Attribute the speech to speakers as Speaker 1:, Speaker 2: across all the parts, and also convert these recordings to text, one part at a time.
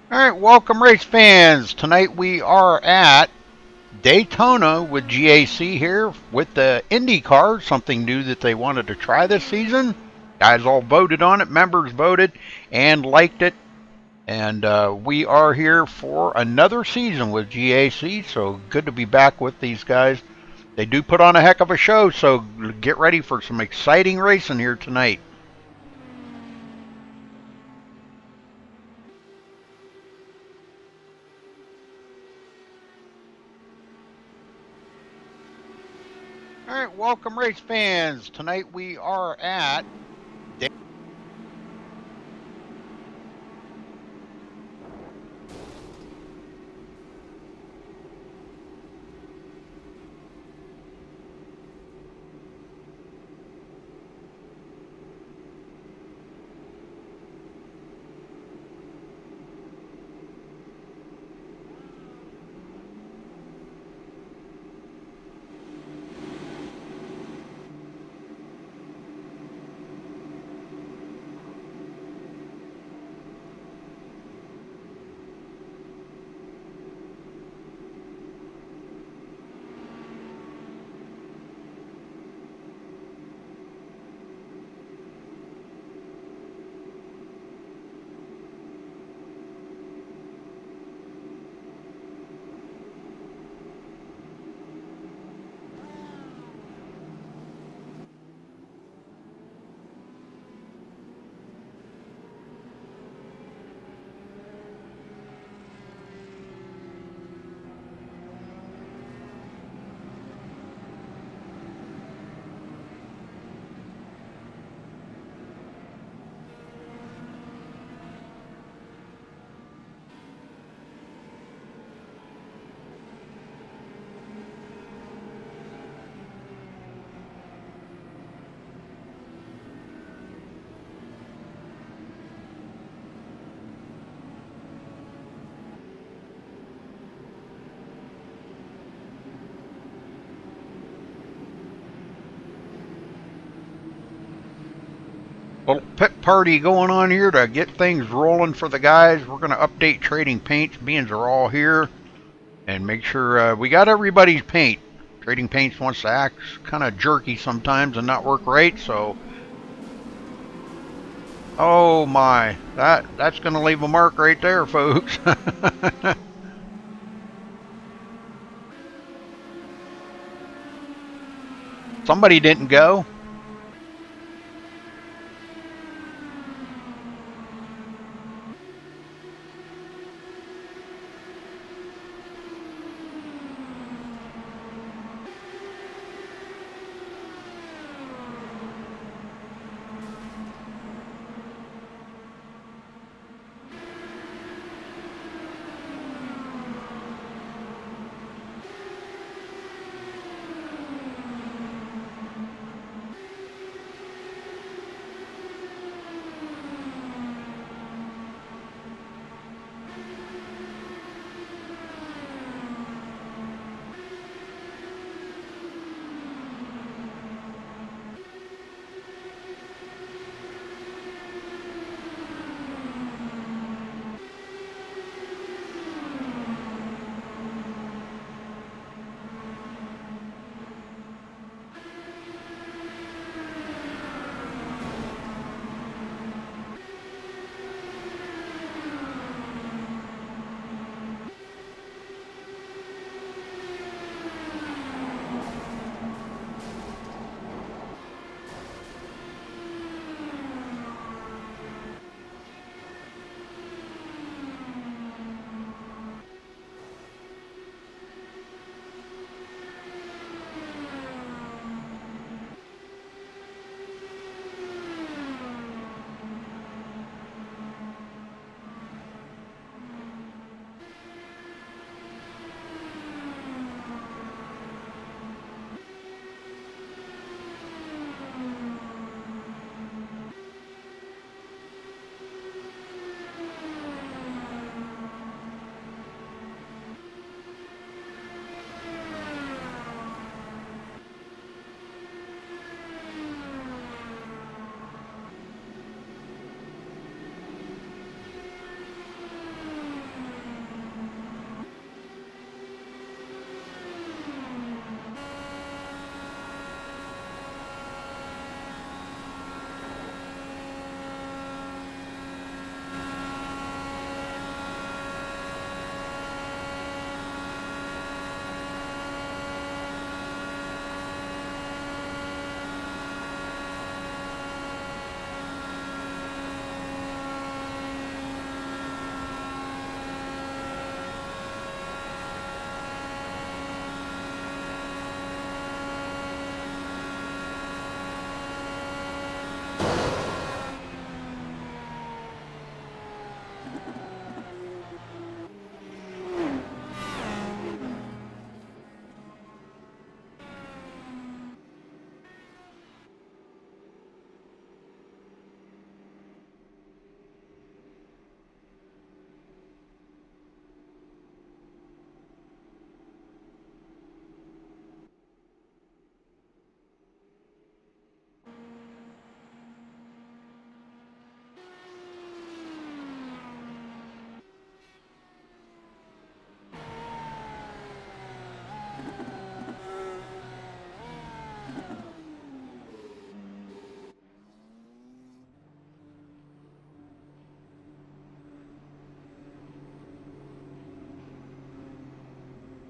Speaker 1: All right, welcome race fans. Tonight we are at Daytona with GAC here with the IndyCar, something new that they wanted to try this season. Guys all voted on it, members voted and liked it. And we are here for another season with GAC, so good to be back with these guys. They do put on a heck of a show, so get ready for some exciting racing here tonight. All right, welcome race fans. Tonight we are at little pit party going on here to get things rolling for the guys. We're going to update trading paints. Beans are all here and make sure we got everybody's paint. Trading paints wants to act kind of jerky sometimes and not work right, so oh my, that's going to leave a mark right there, folks. Somebody didn't go.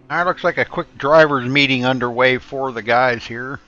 Speaker 1: Looks like a quick driver's meeting underway for the guys here.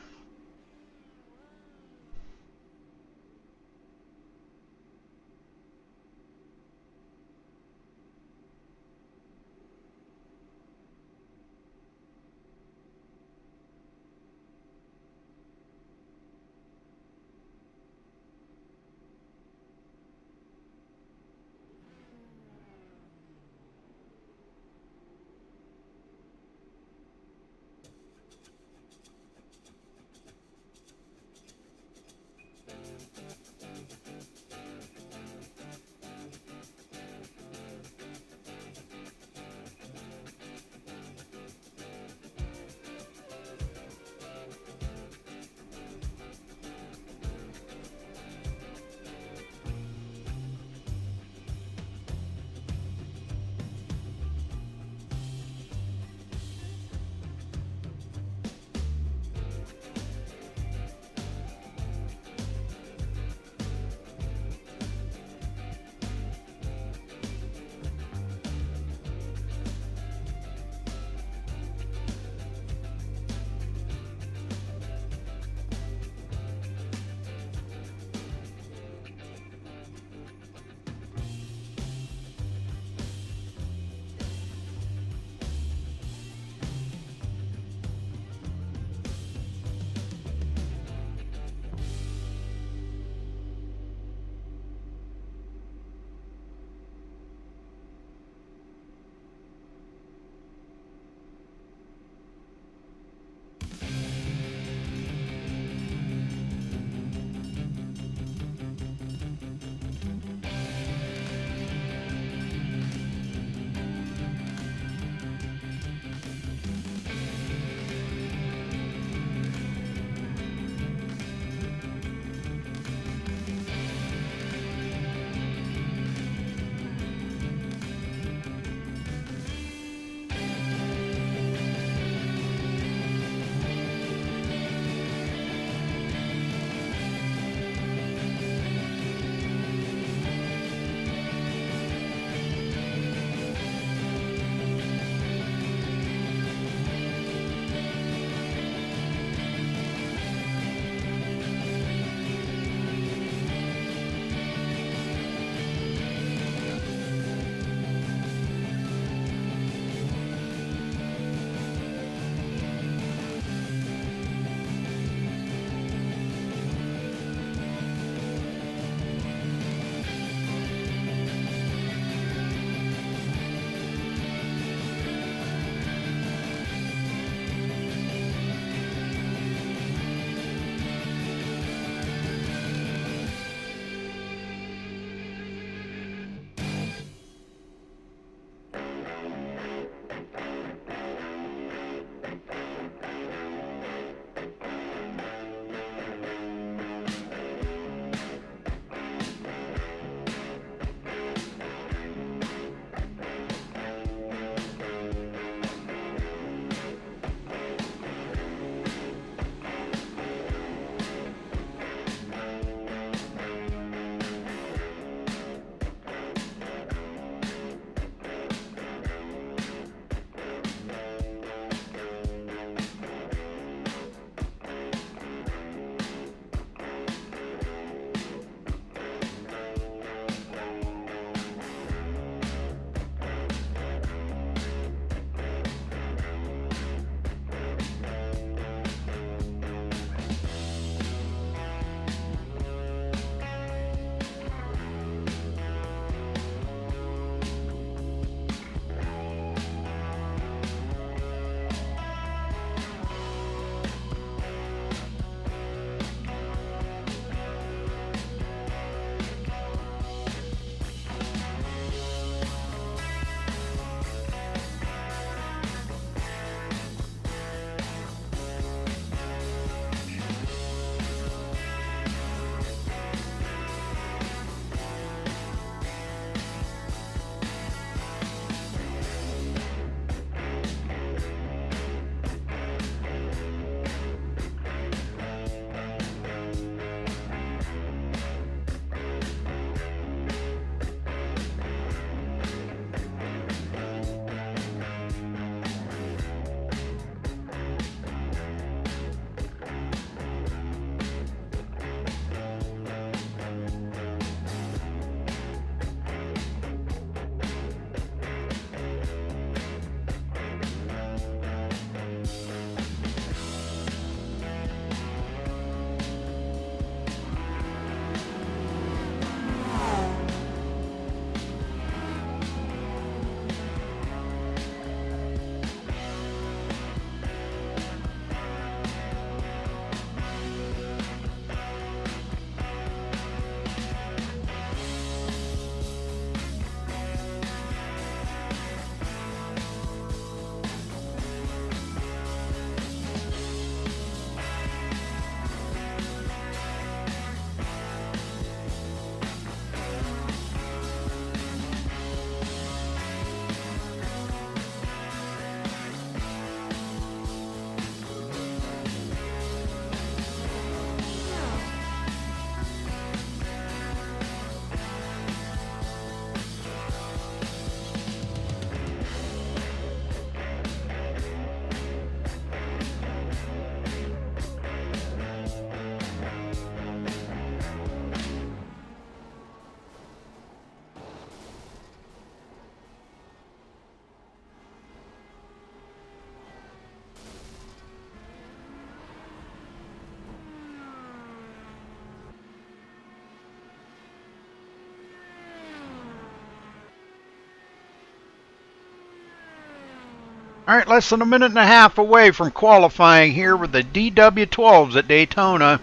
Speaker 1: All right, less than a minute and a half away from qualifying here with the DW12s at Daytona.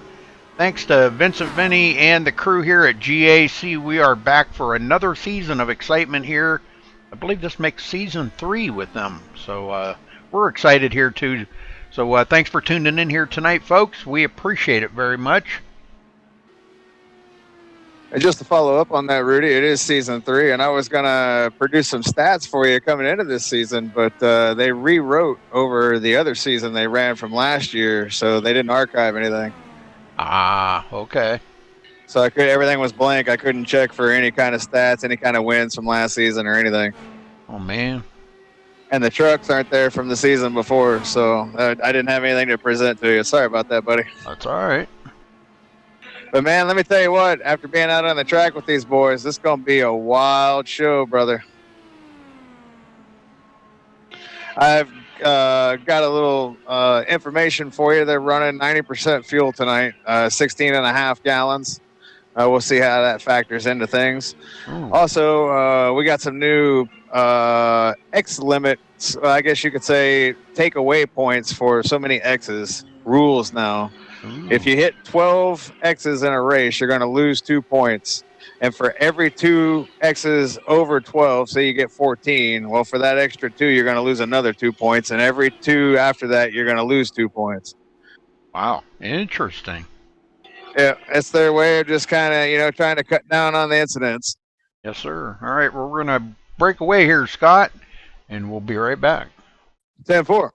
Speaker 1: Thanks to Vincent Vinny and the crew here at GAC, we are back for another season of excitement here. I believe this makes season 3 with them, so we're excited here too. So thanks for tuning in here tonight, folks. We appreciate it very much.
Speaker 2: And just to follow up on that, Rudy, it is season 3, and I was going to produce some stats for you coming into this season, but they rewrote over the other season they ran from last year, so they didn't archive anything.
Speaker 1: Ah, okay.
Speaker 2: So everything was blank. I couldn't check for any kind of stats, any kind of wins from last season or anything.
Speaker 1: Oh, man.
Speaker 2: And the trucks aren't there from the season before, so I didn't have anything to present to you. Sorry about that, buddy.
Speaker 1: That's all right.
Speaker 2: But, man, let me tell you what, after being out on the track with these boys, this is going to be a wild show, brother. I've got a little information for you. They're running 90% fuel tonight, 16 and a half gallons. We'll see how that factors into things.
Speaker 1: Ooh.
Speaker 2: Also, we got some new X limits, I guess you could say, takeaway points for so many X's rules now.
Speaker 1: Ooh.
Speaker 2: If you hit 12 X's in a race, you're going to lose 2 points. And for every 2 X's over 12, say you get 14, well, for that extra 2, you're going to lose another 2 points. And every 2 after that, you're going to lose 2 points.
Speaker 1: Wow. Interesting.
Speaker 2: Yeah, it's their way of just kind of, trying to cut down on the incidents.
Speaker 1: Yes, sir. All right, well, we're going to break away here, Scott, and we'll be right back.
Speaker 2: 10-4.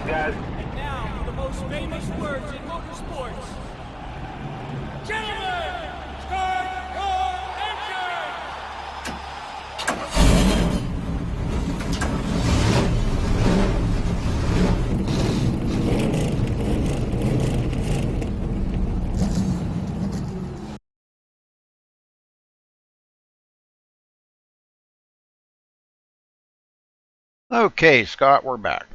Speaker 3: Guys. And now for the most famous words in motorsports. Gentlemen, start your engine!
Speaker 1: Okay, Scott, we're back.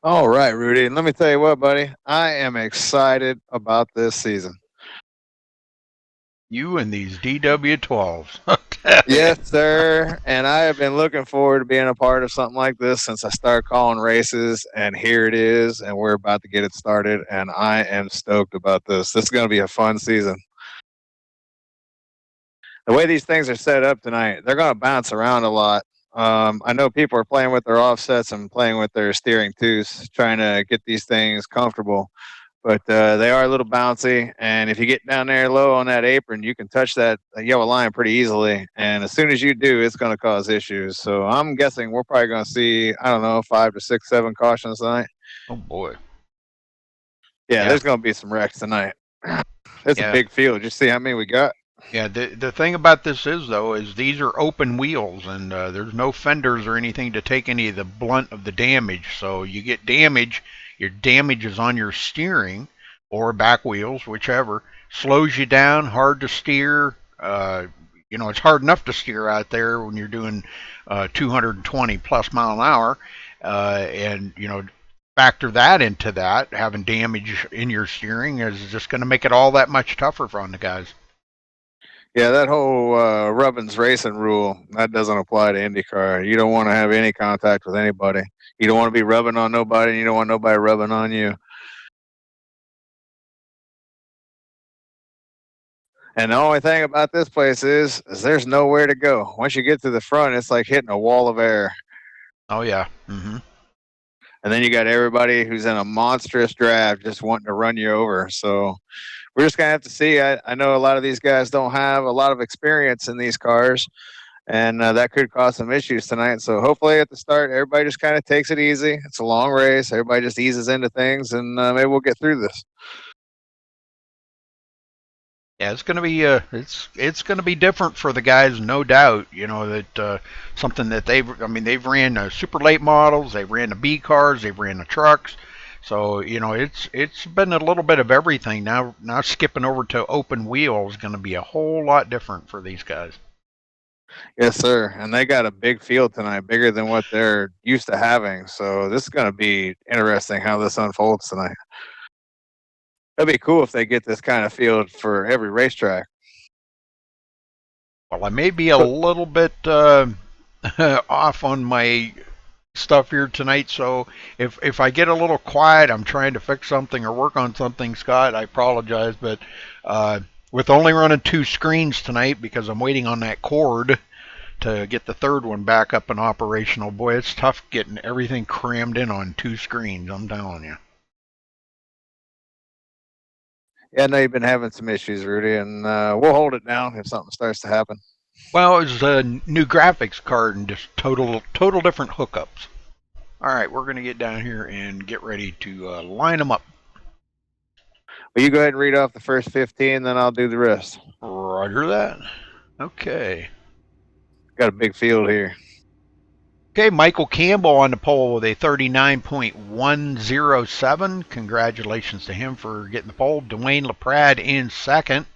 Speaker 2: All right, Rudy. And let me tell you what, buddy. I am excited about this season.
Speaker 1: You and these DW12s.
Speaker 2: Yes, sir. And I have been looking forward to being a part of something like this since I started calling races. And here it is. And we're about to get it started. And I am stoked about this. This is going to be a fun season. The way these things are set up tonight, they're going to bounce around a lot. I know people are playing with their offsets and playing with their steering too, trying to get these things comfortable. But they are a little bouncy, and if you get down there low on that apron, you can touch that yellow line pretty easily. And as soon as you do, it's going to cause issues. So I'm guessing we're probably going to see, 5 to 6, 7 cautions tonight.
Speaker 1: Oh, boy.
Speaker 2: Yeah, there's going to be some wrecks tonight. It's a big field. You see how many we got?
Speaker 1: Yeah, the thing about this is, though, is these are open wheels, and there's no fenders or anything to take any of the blunt of the damage. So you get damage, your damage is on your steering or back wheels, whichever. Slows you down, hard to steer. It's hard enough to steer out there when you're doing 220 plus mile an hour. Factor that into that, having damage in your steering is just going to make it all that much tougher for the guys.
Speaker 2: Yeah, that whole Rubbins racing rule, that doesn't apply to IndyCar. You don't want to have any contact with anybody. You don't want to be rubbing on nobody, and you don't want nobody rubbing on you. And the only thing about this place is there's nowhere to go. Once you get to the front, it's like hitting a wall of air.
Speaker 1: Oh yeah.
Speaker 2: And then you got everybody who's in a monstrous draft just wanting to run you over. So we're just going to have to see. I know a lot of these guys don't have a lot of experience in these cars, and that could cause some issues tonight. So hopefully at the start, everybody just kind of takes it easy. It's a long race. Everybody just eases into things, and maybe we'll get through this.
Speaker 1: Yeah, it's gonna be it's gonna be different for the guys, no doubt. You know that something that they've ran super late models, they've ran the B cars, they've ran the trucks, so you know it's been a little bit of everything. Now skipping over to open wheel is gonna be a whole lot different for these guys.
Speaker 2: Yes, sir. And they got a big field tonight, bigger than what they're used to having. So this is going to be interesting how this unfolds tonight. It'd be cool if they get this kind of field for every racetrack.
Speaker 1: Well, I may be a little bit off on my stuff here tonight, so if I get a little quiet, I'm trying to fix something or work on something, Scott. I apologize, but with only running 2 screens tonight because I'm waiting on that cord to get the third one back up and operational, boy, it's tough getting everything crammed in on 2 screens. I'm telling you.
Speaker 2: Yeah, I know you've been having some issues, Rudy, and we'll hold it down if something starts to happen.
Speaker 1: Well, it was a new graphics card and just total different hookups. All right, we're going to get down here and get ready to line them up.
Speaker 2: Well, you go ahead and read off the first 15, then I'll do the rest.
Speaker 1: Roger that. Okay.
Speaker 2: Got a big field here.
Speaker 1: Okay, Michael Campbell on the pole with a 39.107. Congratulations to him for getting the pole. Dwayne LaPrade in second.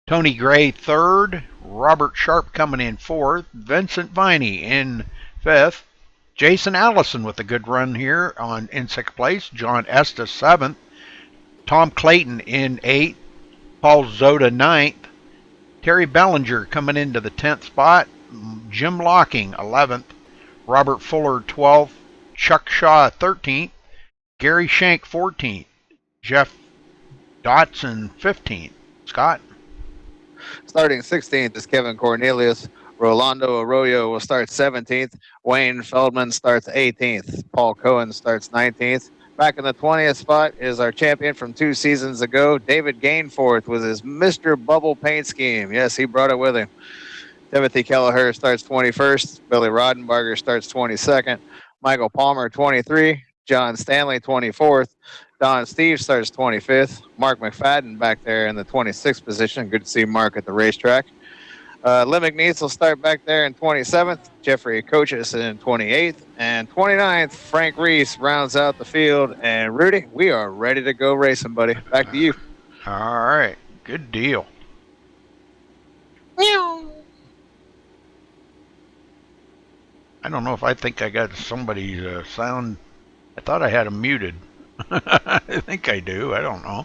Speaker 1: Tony Gray third. Robert Sharp coming in fourth. Vincent Viney in fifth. Jason Allison with a good run here in sixth place. John Estes seventh. Tom Clayton in eighth. Paul Zoda ninth. Terry Bellinger coming into the 10th spot. Jim Locking 11th. Robert Fuller 12th. Chuck Shaw 13th. Gary Shank 14th. Jeff Dotson 15th. Scott?
Speaker 2: Starting 16th is Kevin Cornelius. Rolando Arroyo will start 17th. Wayne Feldman starts 18th. Paul Cohen starts 19th. Back in the 20th spot is our champion from 2 seasons ago, David Gainforth, with his Mr. Bubble paint scheme. Yes, he brought it with him. Timothy Kelleher starts 21st. Billy Rodenbarger starts 22nd. Michael Palmer 23. John Stanley 24th. Don Steve starts 25th. Mark McFadden back there in the 26th position. Good to see Mark at the racetrack. Lim McNeese will start back there in 27th. Jeffrey Coaches in 28th. And 29th, Frank Reese rounds out the field. And Rudy, we are ready to go racing, buddy. Back to you.
Speaker 1: All right. Good deal. I don't know if I think I got somebody's sound. I thought I had him muted. I think I do. I don't know.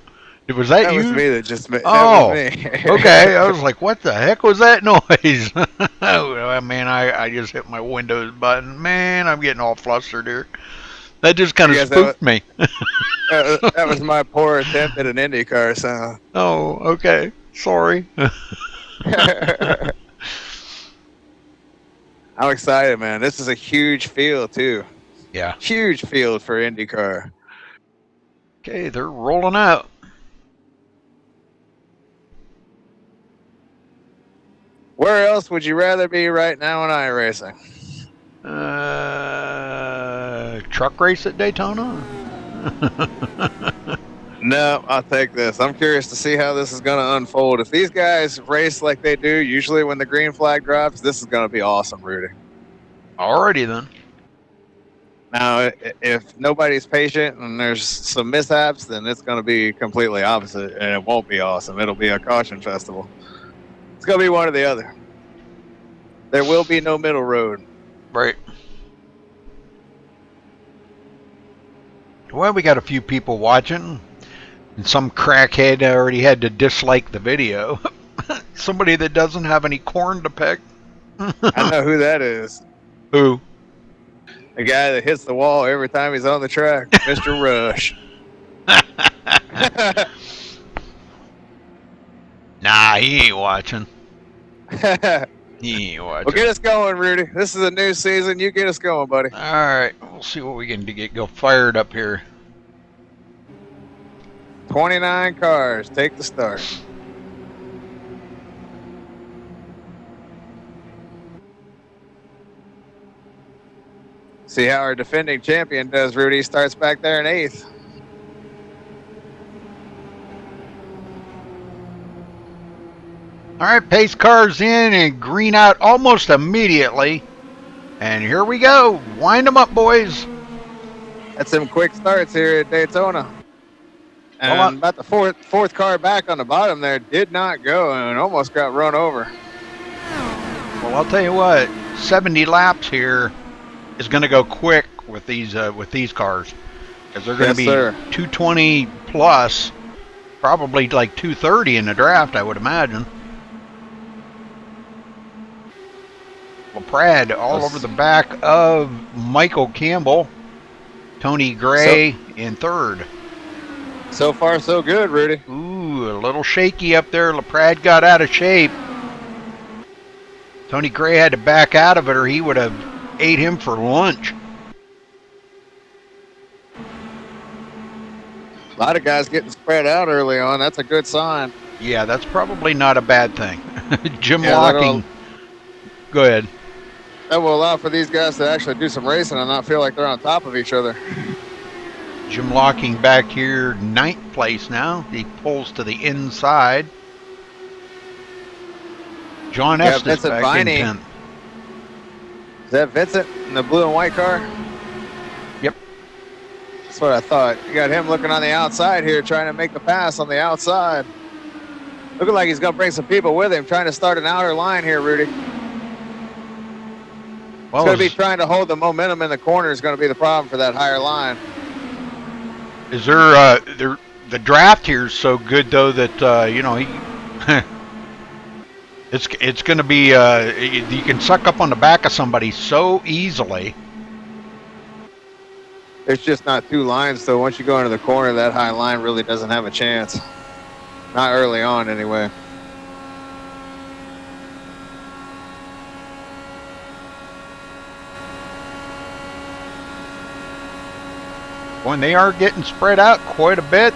Speaker 1: Was that you?
Speaker 2: That was me that just made.
Speaker 1: Oh,
Speaker 2: that was me.
Speaker 1: Okay. I was like, what the heck was that noise? Oh, man, I just hit my Windows button. Man, I'm getting all flustered here. That just kind of spooked me.
Speaker 2: That was my poor attempt at an IndyCar sound.
Speaker 1: Oh, okay. Sorry.
Speaker 2: I'm excited, man. This is a huge field, too.
Speaker 1: Yeah.
Speaker 2: Huge field for IndyCar.
Speaker 1: Okay, they're rolling out.
Speaker 2: Where else would you rather be right now in iRacing?
Speaker 1: Truck race at Daytona?
Speaker 2: No, I'll take this. I'm curious to see how this is going to unfold. If these guys race like they do, usually when the green flag drops, this is going to be awesome, Rudy.
Speaker 1: Alrighty then.
Speaker 2: Now, if nobody's patient and there's some mishaps, then it's going to be completely opposite, and it won't be awesome. It'll be a caution festival. It's going to be one or the other. There will be no middle road.
Speaker 1: Right. Well, we got a few people watching, and some crackhead already had to dislike the video. Somebody that doesn't have any corn to pick.
Speaker 2: I know who that is.
Speaker 1: Who?
Speaker 2: The guy that hits the wall every time he's on the track, Mr. Rush.
Speaker 1: Nah, he ain't watching.
Speaker 2: Well,
Speaker 1: He ain't watching.
Speaker 2: get us going, Rudy. This is a new season. You get us going, buddy.
Speaker 1: All right, we'll see what we can go fired up here.
Speaker 2: 29 cars. Take the start. See how our defending champion does, Rudy. Starts back there in 8th.
Speaker 1: All right, pace cars in and green out almost immediately. And here we go. Wind them up, boys.
Speaker 2: That's some quick starts here at Daytona. And about the fourth car back on the bottom there did not go and almost got run over.
Speaker 1: Well, I'll tell you what, 70 laps here is going to go quick with these cars, because they're going to be 220 plus, probably like 230 in the draft, I would imagine. LaPrade all over the back of Michael Campbell, Tony Gray in 3rd.
Speaker 2: So far, so good, Rudy.
Speaker 1: Ooh, a little shaky up there. LaPrade got out of shape. Tony Gray had to back out of it, or he would have ate him for lunch.
Speaker 2: A lot of guys getting spread out early on. That's a good sign.
Speaker 1: Yeah, that's probably not a bad thing. Jim Locking. Go ahead.
Speaker 2: That will allow for these guys to actually do some racing and not feel like they're on top of each other.
Speaker 1: Jim Locking back here, 9th place now. He pulls to the inside. John Estes back
Speaker 2: Viney.
Speaker 1: in 10th.
Speaker 2: Is that Vincent in the blue and white car?
Speaker 1: Yep.
Speaker 2: That's what I thought. You got him looking on the outside here, trying to make the pass on the outside. Looking like he's going to bring some people with him, trying to start an outer line here, Rudy. Well, it's going to be trying to hold the momentum in the corner is going to be the problem for that higher line.
Speaker 1: Is there the draft here is so good though that you know he it's going to be you can suck up on the back of somebody so easily.
Speaker 2: There's just not 2 lines, so once you go into the corner, that high line really doesn't have a chance. Not early on, anyway.
Speaker 1: When they are getting spread out quite a bit,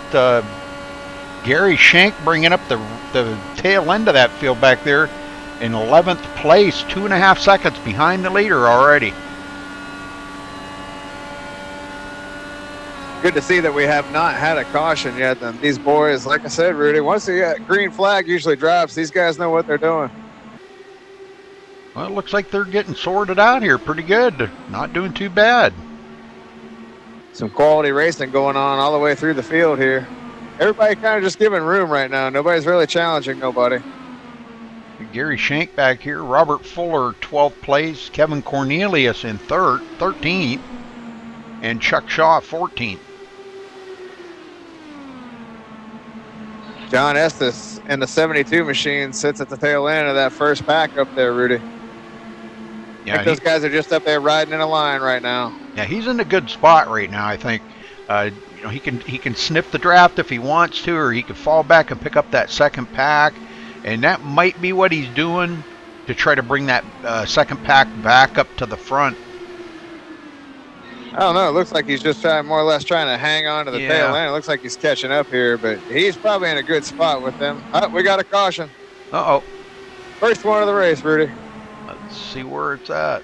Speaker 1: Gary Shank bringing up the tail end of that field back there in 11th place, 2.5 seconds behind the leader already.
Speaker 2: Good to see that we have not had a caution yet. And these boys, like I said, Rudy, once the green flag usually drops, these guys know what they're doing.
Speaker 1: Well, it looks like they're getting sorted out here pretty good. Not doing too bad.
Speaker 2: Some quality racing going on all the way through the field here. Everybody kind of just giving room right now. Nobody's really challenging nobody.
Speaker 1: Gary Shank back here. Robert Fuller, 12th place. Kevin Cornelius in 13th. And Chuck Shaw, 14th.
Speaker 2: John Estes in the 72 machine sits at the tail end of that first pack up there, Rudy. Yeah, I think those guys are just up there riding in a line right now.
Speaker 1: Yeah, he's in a good spot right now, I think. You know, he can sniff the draft if he wants to, or he could fall back and pick up that second pack, and that might be what he's doing to try to bring that second pack back up to the front.
Speaker 2: I don't know. It looks like he's just more or less trying to hang on to the tail end. It looks like he's catching up here, but he's probably in a good spot with them. Oh, we got a caution.
Speaker 1: Uh-oh.
Speaker 2: First one of the race, Rudy.
Speaker 1: Let's see where it's at.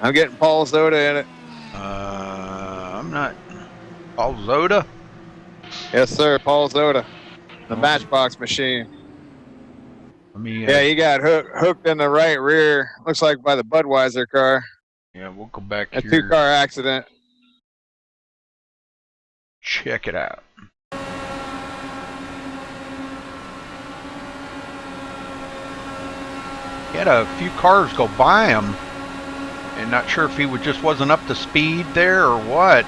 Speaker 2: I'm getting Paul Zoda in it.
Speaker 1: I'm not. Paul Zoda?
Speaker 2: Yes, sir. Paul Zoda. The Matchbox machine.
Speaker 1: Let me,
Speaker 2: yeah, he got hooked in the right rear. Looks like by the Budweiser car.
Speaker 1: Yeah, we'll go back
Speaker 2: a
Speaker 1: here.
Speaker 2: 2-car accident.
Speaker 1: Check it out. He had a few cars go by him, and not sure if he just wasn't up to speed there or what.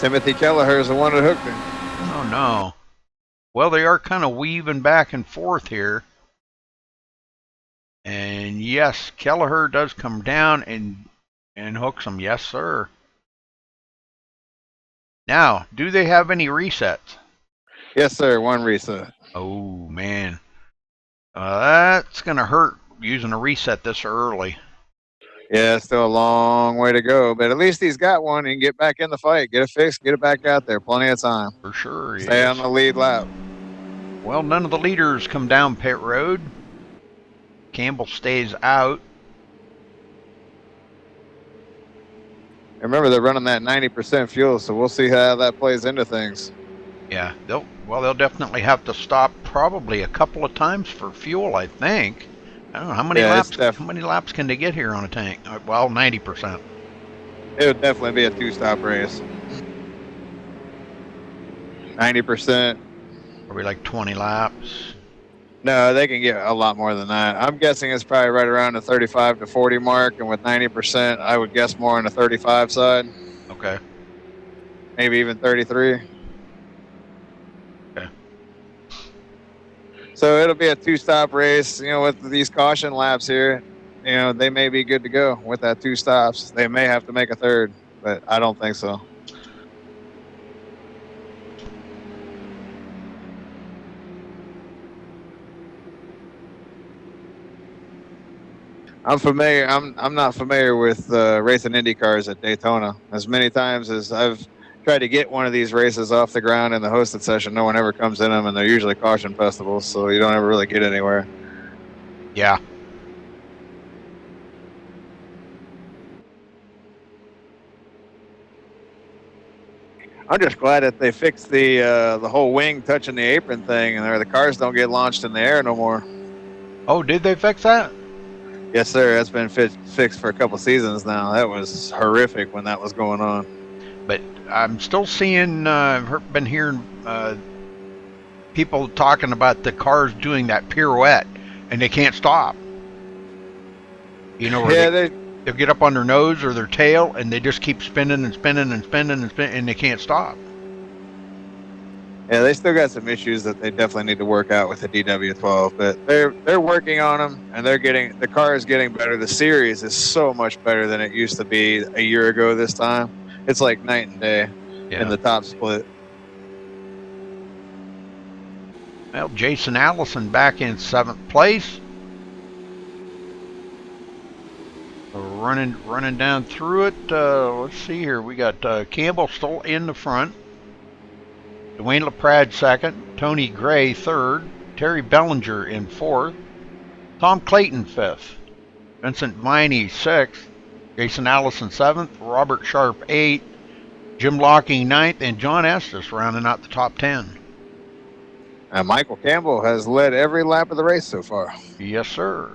Speaker 2: Timothy Kelleher is the one that hooked him.
Speaker 1: Oh no. Well, they are kind of weaving back and forth here. And yes, Kelleher does come down and hooks him. Yes, sir. Now, do they have any resets?
Speaker 2: Yes, sir. One reset.
Speaker 1: Oh, man. That's going to hurt using a reset this early.
Speaker 2: Yeah, still a long way to go, but at least he's got one. He can get back in the fight, get it fixed, get it back out there. Plenty of time.
Speaker 1: For sure.
Speaker 2: Stay
Speaker 1: Yes.
Speaker 2: on the lead lap.
Speaker 1: Well, none of the leaders come down pit road. Campbell stays out.
Speaker 2: Remember, they're running that 90% fuel, so we'll see how that plays into things.
Speaker 1: Yeah, they'll definitely have to stop probably a couple of times for fuel, I think. I don't know how many laps. How many laps can they get here on a tank? Well, 90%.
Speaker 2: It would definitely be a two-stop race. 90%.
Speaker 1: Probably like 20 laps.
Speaker 2: No, they can get a lot more than that. I'm guessing it's probably right around the 35 to 40 mark, and with 90%, I would guess more on the 35 side.
Speaker 1: Okay.
Speaker 2: Maybe even 33.
Speaker 1: Okay.
Speaker 2: So it'll be a two-stop race. You know, with these caution laps here, you know, they may be good to go with that two stops. They may have to make a third, but I don't think so. I'm familiar. I'm not familiar with racing Indy cars at Daytona. As many times as I've tried to get one of these races off the ground in the hosted session, no one ever comes in them, and they're usually caution festivals, so you don't ever really get anywhere.
Speaker 1: Yeah.
Speaker 2: I'm just glad that they fixed the whole wing touching the apron thing, and the cars don't get launched in the air no more.
Speaker 1: Oh, did they fix that?
Speaker 2: Yes, sir. That's been fixed for a couple seasons now. That was horrific when that was going on.
Speaker 1: But I'm still seeing, I've been hearing people talking about the cars doing that pirouette, and they can't stop. You know, where they'll get up on their nose or their tail, and they just keep spinning and spinning and spinning and spinning, and they can't stop.
Speaker 2: Yeah, they still got some issues that they definitely need to work out with the DW12, but they're working on them, and the car is getting better. The series is so much better than it used to be a year ago this time. It's like night and day in the top split.
Speaker 1: Well, Jason Allison back in 7th place. Running down through it. Let's see here. We got Campbell still in the front. Dwayne LaPrade 2nd. Tony Gray 3rd. Terry Bellinger in 4th. Tom Clayton 5th. Vincent Viney 6th. Jason Allison 7th. Robert Sharp 8th. Jim Locking 9th. And John Estes rounding out the top 10.
Speaker 2: And Michael Campbell has led every lap of the race so far.
Speaker 1: Yes, sir.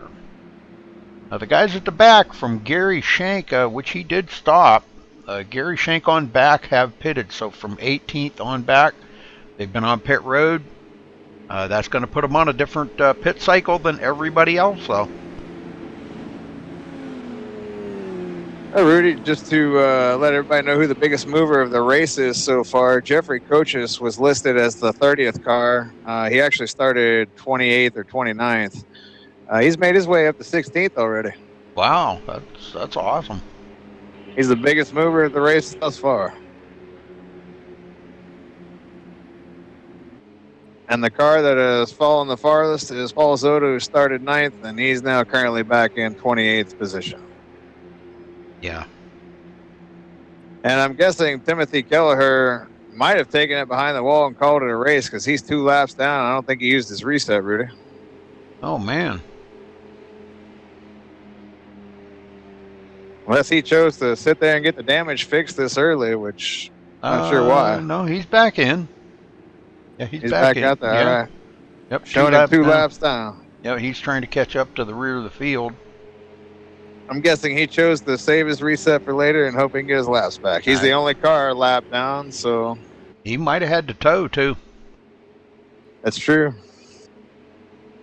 Speaker 1: Now the guys at the back from Gary Shank, which he did stop. Gary Shank on back have pitted. So from 18th on back, they've been on pit road. That's going to put them on a different pit cycle than everybody else, though.
Speaker 2: Rudy, just to let everybody know who the biggest mover of the race is so far, Jeffrey Coaches was listed as the 30th car. He actually started 28th or 29th. He's made his way up to 16th already.
Speaker 1: Wow, that's awesome.
Speaker 2: He's the biggest mover of the race thus far. And the car that has fallen the farthest is Paul Zota, who started 9th, and he's now currently back in 28th position.
Speaker 1: Yeah.
Speaker 2: And I'm guessing Timothy Kelleher might have taken it behind the wall and called it a race because he's 2 laps down. I don't think he used his reset, Rudy.
Speaker 1: Oh, man.
Speaker 2: Unless he chose to sit there and get the damage fixed this early, which I'm not sure why.
Speaker 1: No, he's back in. Yeah, he's
Speaker 2: back
Speaker 1: in.
Speaker 2: out there.
Speaker 1: Yeah.
Speaker 2: All right.
Speaker 1: Yep,
Speaker 2: Showing him 2 laps down.
Speaker 1: Yeah, he's trying to catch up to the rear of the field.
Speaker 2: I'm guessing he chose to save his reset for later and hope he can get his laps back. He's the only car lap down, so...
Speaker 1: He might have had to tow, too.
Speaker 2: That's true.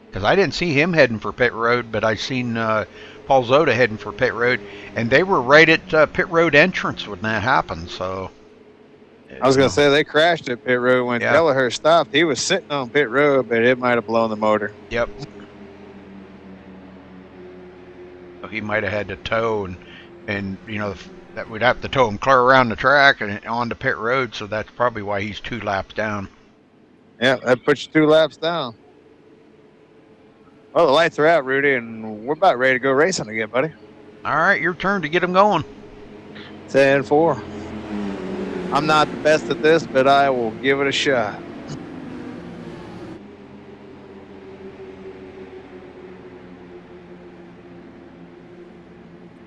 Speaker 1: Because I didn't see him heading for pit road, but I seen Paul Zota heading for pit road, and they were right at pit road entrance when that happened, so...
Speaker 2: I was going to say they crashed at pit road when
Speaker 1: Yeah.
Speaker 2: Kelleher stopped. He was sitting on pit road, but it might have blown the motor.
Speaker 1: Yep. So he might have had to tow, and you know that we'd have to tow him clear around the track and onto pit road. So that's probably why he's 2 laps down.
Speaker 2: Yeah, that puts you 2 laps down. Well, the lights are out, Rudy, and we're about ready to go racing again, buddy.
Speaker 1: All right, your turn to get him going.
Speaker 2: 10-4. I'm not the best at this, but I will give it a shot.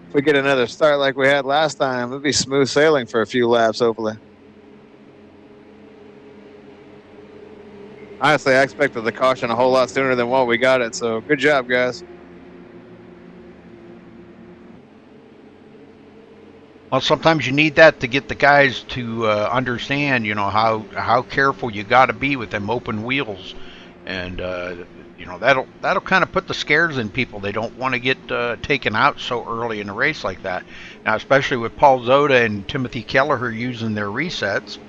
Speaker 2: If we get another start like we had last time, it'll be smooth sailing for a few laps, hopefully. Honestly, I expected the caution a whole lot sooner than what we got it, so good job, guys.
Speaker 1: Well, sometimes you need that to get the guys to understand, you know, how careful you got to be with them open wheels, and you know that'll kind of put the scares in people. They don't want to get taken out so early in a race like that. Now, especially with Paul Zoda and Timothy Kelleher using their resets,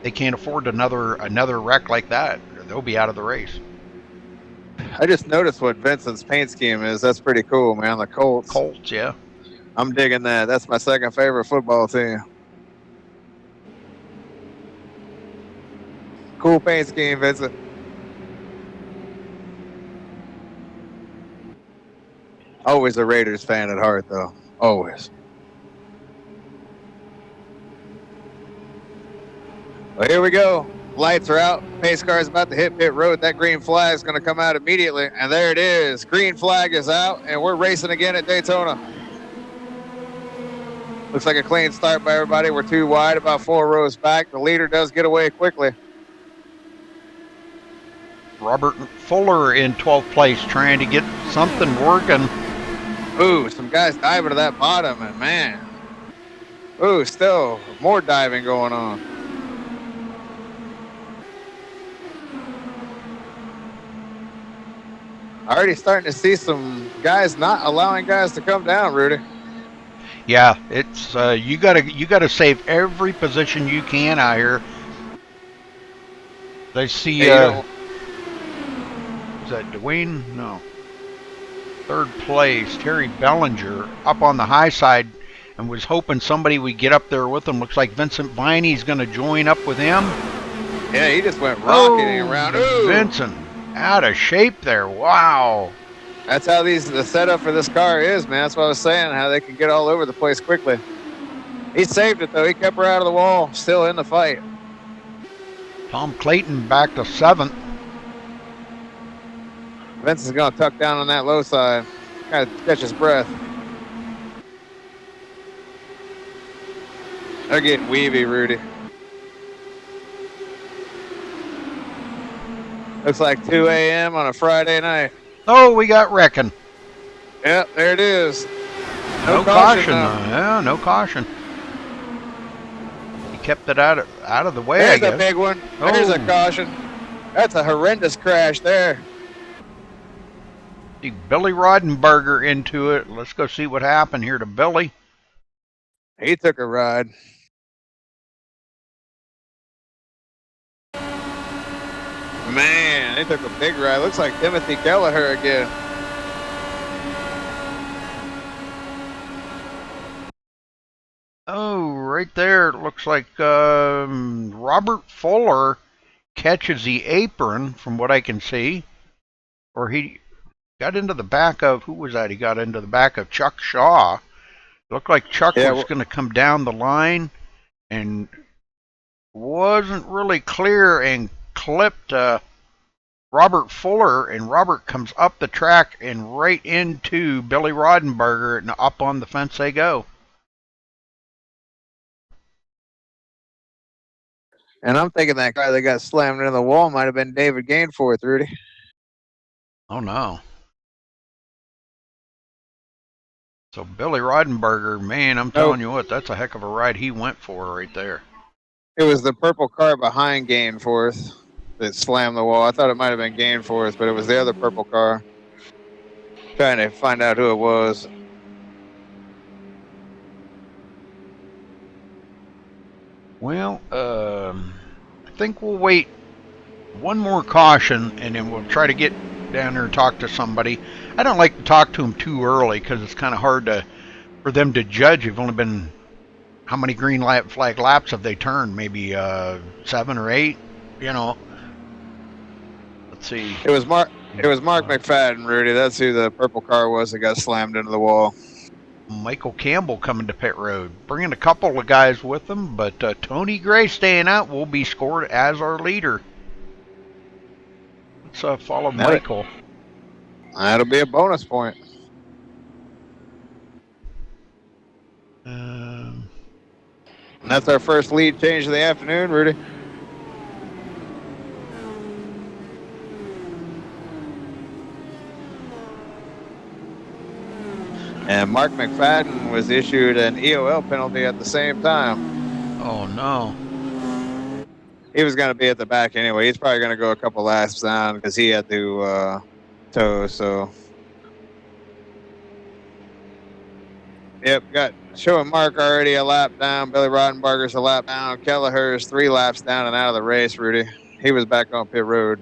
Speaker 1: they can't afford another wreck like that. They'll be out of the race.
Speaker 2: I just noticed what Vincent's paint scheme is. That's pretty cool, man. The Colts.
Speaker 1: Colts, yeah.
Speaker 2: I'm digging that. That's my second favorite football team. Cool paint scheme, Vincent. Always a Raiders fan at heart, though. Always. Well, here we go. Lights are out. Pace car is about to hit pit road. That green flag is going to come out immediately. And there it is. Green flag is out, and we're racing again at Daytona. Looks like a clean start by everybody. We're 2 wide, about 4 rows back. The leader does get away quickly.
Speaker 1: Robert Fuller in 12th place, trying to get something working.
Speaker 2: Ooh, some guys diving to that bottom, and man. Ooh, still more diving going on. Already starting to see some guys not allowing guys to come down, Rudy.
Speaker 1: Yeah, it's you gotta save every position you can out here. They see
Speaker 2: Hey,
Speaker 1: is that Dwayne? No. 3rd place, Terry Bellinger up on the high side, and was hoping somebody would get up there with him. Looks like Vincent Viney's going to join up with him.
Speaker 2: Yeah, he just went rocketing around. Ooh.
Speaker 1: Vincent, out of shape there. Wow.
Speaker 2: That's how the setup for this car is, man. That's what I was saying, how they can get all over the place quickly. He saved it, though. He kept her out of the wall, still in the fight.
Speaker 1: Tom Clayton back to 7th.
Speaker 2: Vince is going to tuck down on that low side, kind of catch his breath. They're getting weavy, Rudy. Looks like 2 a.m. on a Friday night.
Speaker 1: Oh, we got wrecking.
Speaker 2: Yep, there it is.
Speaker 1: No caution. Yeah, no caution. He kept it out of the way,
Speaker 2: There's
Speaker 1: I guess.
Speaker 2: a big one. There's a caution. That's a horrendous crash there.
Speaker 1: See Billy Rodenberger into it. Let's go see what happened here to Billy.
Speaker 2: He took a ride. Man, he took a big ride. Looks like Timothy Kelleher again.
Speaker 1: Oh, right there. It looks like Robert Fuller catches the apron, from what I can see. Or he got into the back of, who was that? He got into the back of Chuck Shaw. Looked like Chuck was going to come down the line and wasn't really clear and clipped Robert Fuller, and Robert comes up the track and right into Billy Rodenberger, and up on the fence they go.
Speaker 2: And I'm thinking that guy that got slammed into the wall might have been David Gainforth, Rudy.
Speaker 1: Oh, no. So Billy Rodenberger, man, I'm telling you what, that's a heck of a ride he went for right there.
Speaker 2: It was the purple car behind Gainforth that slammed the wall. I thought it might have been Gainforth, but it was the other purple car. Trying to find out who it was.
Speaker 1: Well, I think we'll wait one more caution, and then we'll try to get down there and talk to somebody. I don't like to talk to them too early because it's kind of hard for them to judge. You've only been, how many green flag laps have they turned? Maybe 7 or 8. You know. Let's see.
Speaker 2: It was Mark McFadden, Rudy. That's who the purple car was that got slammed into the wall.
Speaker 1: Michael Campbell coming to pit road, bringing a couple of guys with him, but Tony Gray staying out will be scored as our leader. Let's follow Michael.
Speaker 2: That'll be a bonus point. And that's our first lead change of the afternoon, Rudy. And Mark McFadden was issued an EOL penalty at the same time.
Speaker 1: Oh, no.
Speaker 2: He was going to be at the back anyway. He's probably going to go a couple laps down because he had to tow. So, yep, got showing Mark already a lap down. Billy Rodenbarger's a lap down. Kelleher's 3 laps down and out of the race, Rudy. He was back on pit road.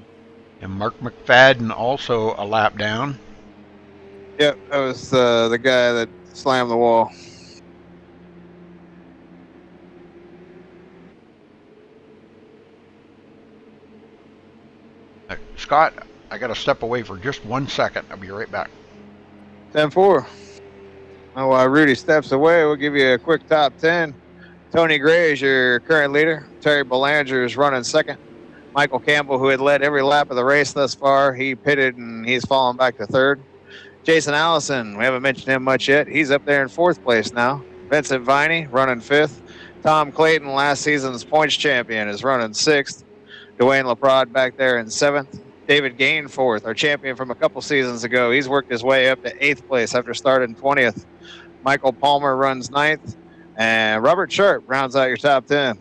Speaker 1: And Mark McFadden also a lap down.
Speaker 2: Yep, that was the guy that slammed the wall.
Speaker 1: Scott, I got to step away for just 1 second. I'll be right back.
Speaker 2: 10-4. Now, while Rudy steps away, we'll give you a quick top 10. Tony Gray is your current leader. Terry Belanger is running second. Michael Campbell, who had led every lap of the race thus far, he pitted and he's fallen back to third. Jason Allison, we haven't mentioned him much yet. He's up there in 4th place now. Vincent Viney running 5th. Tom Clayton, last season's points champion, is running 6th. Dwayne LaPrade back there in 7th. David Gain 4th, our champion from a couple seasons ago. He's worked his way up to 8th place after starting 20th. Michael Palmer runs 9th. And Robert Sharp rounds out your top 10.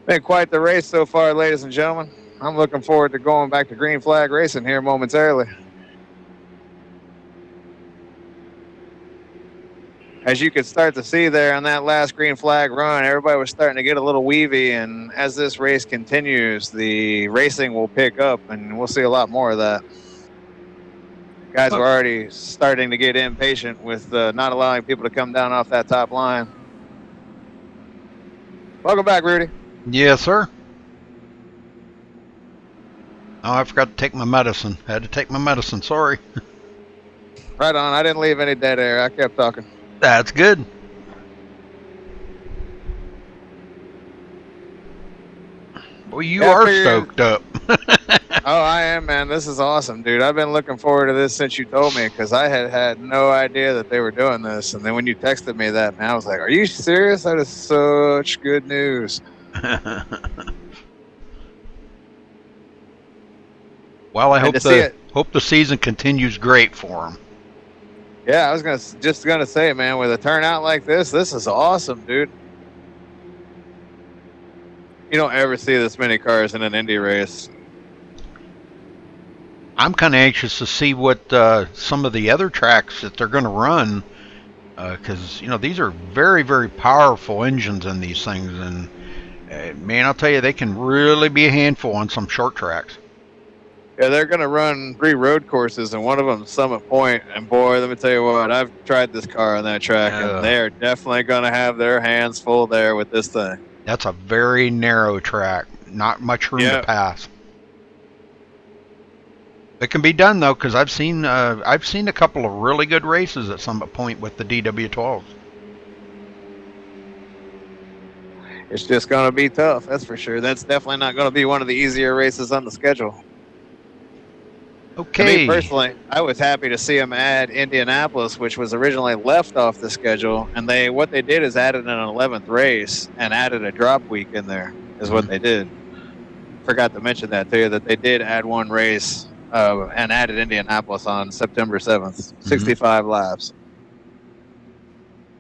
Speaker 2: Been quite the race so far, ladies and gentlemen. I'm looking forward to going back to green flag racing here momentarily. As you could start to see there on that last green flag run, everybody was starting to get a little weavy, and as this race continues, the racing will pick up, and we'll see a lot more of that. Guys are already starting to get impatient with not allowing people to come down off that top line. Welcome back, Rudy.
Speaker 1: Yes, sir. Oh, I forgot to take my medicine. I had to take my medicine. Sorry.
Speaker 2: Right on. I didn't leave any dead air. I kept talking.
Speaker 1: That's good. Well, you are stoked up.
Speaker 2: Oh, I am, man. This is awesome, dude. I've been looking forward to this since you told me because I had no idea that they were doing this. And then when you texted me that, man, I was like, are you serious? That is such good news.
Speaker 1: Well, I hope the season continues great for them.
Speaker 2: Yeah, I was just gonna say, man, with a turnout like this is awesome, dude. You don't ever see this many cars in an Indy race.
Speaker 1: I'm kind of anxious to see what some of the other tracks that they're going to run, because these are very, very powerful engines in these things, and man, I'll tell you, they can really be a handful on some short tracks.
Speaker 2: Yeah, they're going to run 3 road courses, and one of them Summit Point. And boy, let me tell you what, I've tried this car on that track, and they are definitely going to have their hands full there with this thing.
Speaker 1: That's a very narrow track, not much room to pass. It can be done though, because I've seen a couple of really good races at Summit Point with the DW12s.
Speaker 2: It's just going to be tough, that's for sure. That's definitely not going to be one of the easier races on the schedule.
Speaker 1: Okay.
Speaker 2: To me personally, I was happy to see them add Indianapolis, which was originally left off the schedule, and what they did is added an 11th race and added a drop week in there. Is what they did. Forgot to mention that to you, that they did add one race and added Indianapolis on September 7th, 65 laps.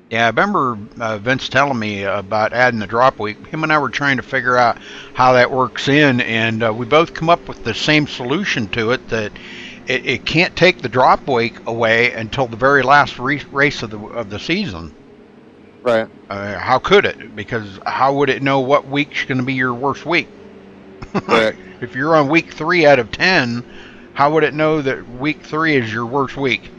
Speaker 1: Yeah, I remember Vince telling me about adding the drop week. Him and I were trying to figure out how that works in, and we both come up with the same solution to it, that it can't take the drop weight away until the very last race of the season.
Speaker 2: Right.
Speaker 1: How could it? Because how would it know what week's going to be your worst week?
Speaker 2: Correct.
Speaker 1: If you're on week 3 out of 10, how would it know that week 3 is your worst week?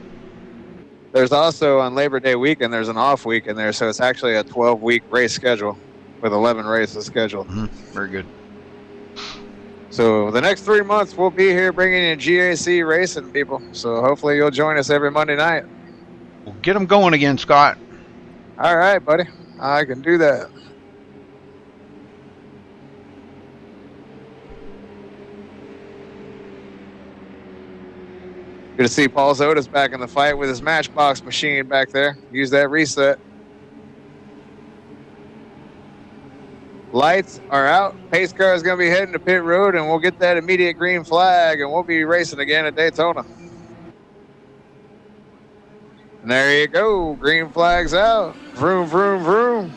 Speaker 2: There's also on Labor Day weekend, there's an off week in there, so it's actually a 12-week race schedule with 11 races scheduled.
Speaker 1: Very good.
Speaker 2: So the next 3 months, we'll be here bringing you GAC racing, people. So hopefully you'll join us every Monday night.
Speaker 1: Well, get them going again, Scott.
Speaker 2: All right, buddy. I can do that. Good to see Paul Zoda's back in the fight with his Matchbox machine back there. Use that reset. Lights are out. Pace car is going to be heading to pit road, and we'll get that immediate green flag, and we'll be racing again at Daytona. And there you go. Green flag's out. Vroom, vroom, vroom.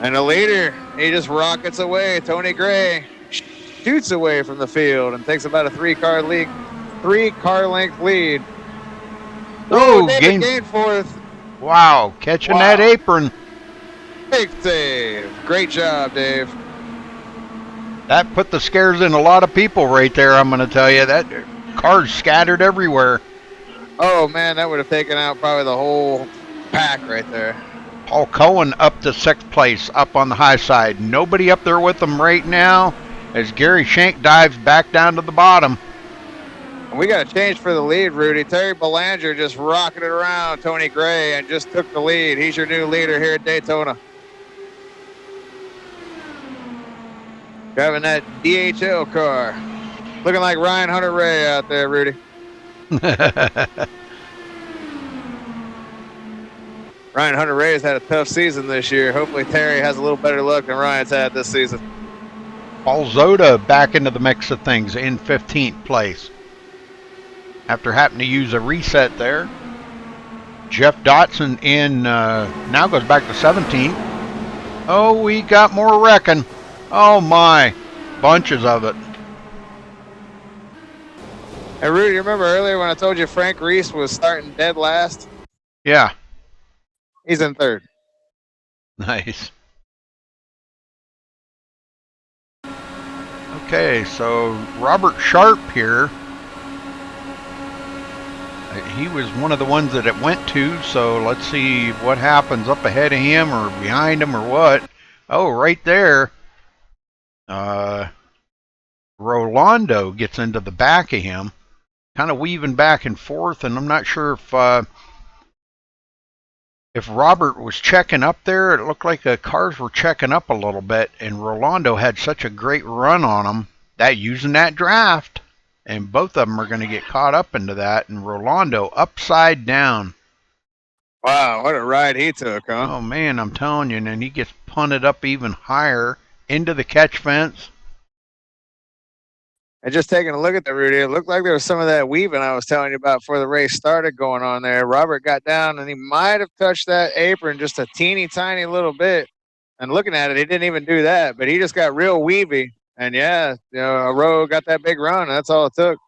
Speaker 2: And the leader, he just rockets away. Tony Gray shoots away from the field and takes about a three-car length lead.
Speaker 1: Oh,
Speaker 2: David Gainforth.
Speaker 1: Wow, catching that apron.
Speaker 2: Big save. Great job, Dave.
Speaker 1: That put the scares in a lot of people right there, I'm going to tell you. That car's scattered everywhere.
Speaker 2: Oh, man, that would have taken out probably the whole pack right there.
Speaker 1: Paul Cohen up to 6th place, up on the high side. Nobody up there with him right now as Gary Shank dives back down to the bottom.
Speaker 2: And we got a change for the lead, Rudy. Terry Belanger just rocketed around Tony Gray and just took the lead. He's your new leader here at Daytona. Driving that DHL car. Looking like Ryan Hunter-Ray out there, Rudy. Ryan Hunter-Ray has had a tough season this year. Hopefully Terry has a little better luck than Ryan's had this season.
Speaker 1: Paul Zoda back into the mix of things in 15th place. After having to use a reset there. Jeff Dotson in now goes back to 17th. Oh, we got more wrecking. Oh my, bunches of it.
Speaker 2: Hey, Rudy, you remember earlier when I told you Frank Reese was starting dead last?
Speaker 1: Yeah.
Speaker 2: He's in 3rd.
Speaker 1: Nice. Okay, so Robert Sharp here. He was one of the ones that it went to, so let's see what happens up ahead of him or behind him or what. Oh, right there. Rolando gets into the back of him, kind of weaving back and forth, and I'm not sure if Robert was checking up there. It looked like the cars were checking up a little bit, and Rolando had such a great run on them that using that draft, and both of them are going to get caught up into that, and Rolando upside down.
Speaker 2: Wow, what a ride he took, huh?
Speaker 1: Oh man, I'm telling you, and then he gets punted up even higher into the catch fence.
Speaker 2: And just taking a look at that, Rudy, it looked like there was some of that weaving I was telling you about before the race started going on there. Robert got down, and he might have touched that apron just a teeny tiny little bit. And looking at it, he didn't even do that, but he just got real weavy. And yeah, Aroe got that big run, and that's all it took.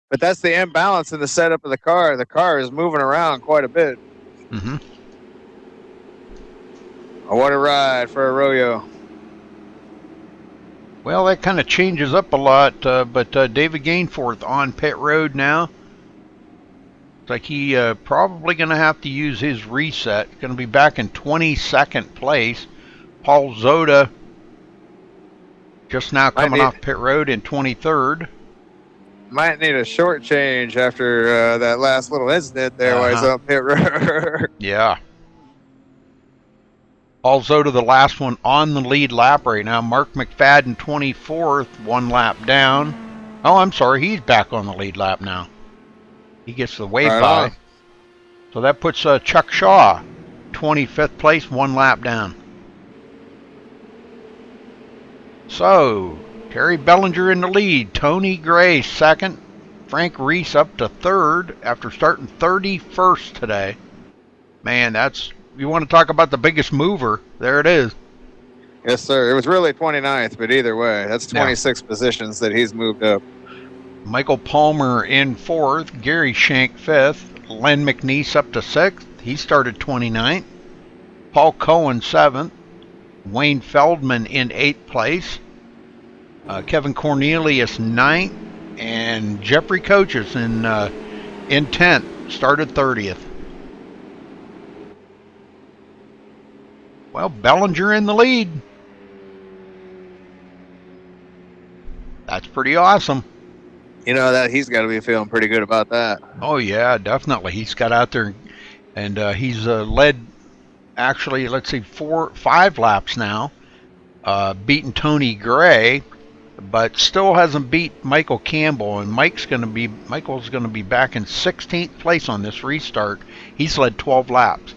Speaker 2: But that's the imbalance in the setup of the car. The car is moving around quite a bit.
Speaker 1: Mm-hmm.
Speaker 2: Oh, what a ride for Arroyo.
Speaker 1: Well, that kind of changes up a lot, but David Gainforth on pit road now. It's like he probably going to have to use his reset. Going to be back in 22nd place. Paul Zoda just now coming off pit road in 23rd.
Speaker 2: Might need a short change after that last little incident there while he's on pit road.
Speaker 1: Yeah. Paul Zoda, the last one on the lead lap right now. Mark McFadden, 24th, 1 lap down. Oh, I'm sorry, he's back on the lead lap now. He gets the wave by. So that puts Chuck Shaw, 25th place, 1 lap down. So, Terry Bellinger in the lead. Tony Gray, 2nd. Frank Reese up to 3rd after starting 31st today. Man, that's... You want to talk about the biggest mover? There it is.
Speaker 2: Yes, sir. It was really 29th, but either way, that's
Speaker 1: Yeah.
Speaker 2: 26 positions that he's moved up.
Speaker 1: Michael Palmer in 4th, Gary Shank 5th, Len McNeese up to 6th. He started 29th. Paul Cohen 7th, Wayne Feldman in 8th place. Kevin Cornelius 9th, and Jeffrey Coaches in 10th, started 30th. Well, Bellinger in the lead. That's pretty awesome.
Speaker 2: You know that he's got to be feeling pretty good about that.
Speaker 1: Oh yeah, definitely. He's got out there and he's led actually, let's see, 5 laps now, beaten Tony Gray, but still hasn't beat Michael Campbell. And Michael's going to be back in 16th place on this restart. He's led 12 laps.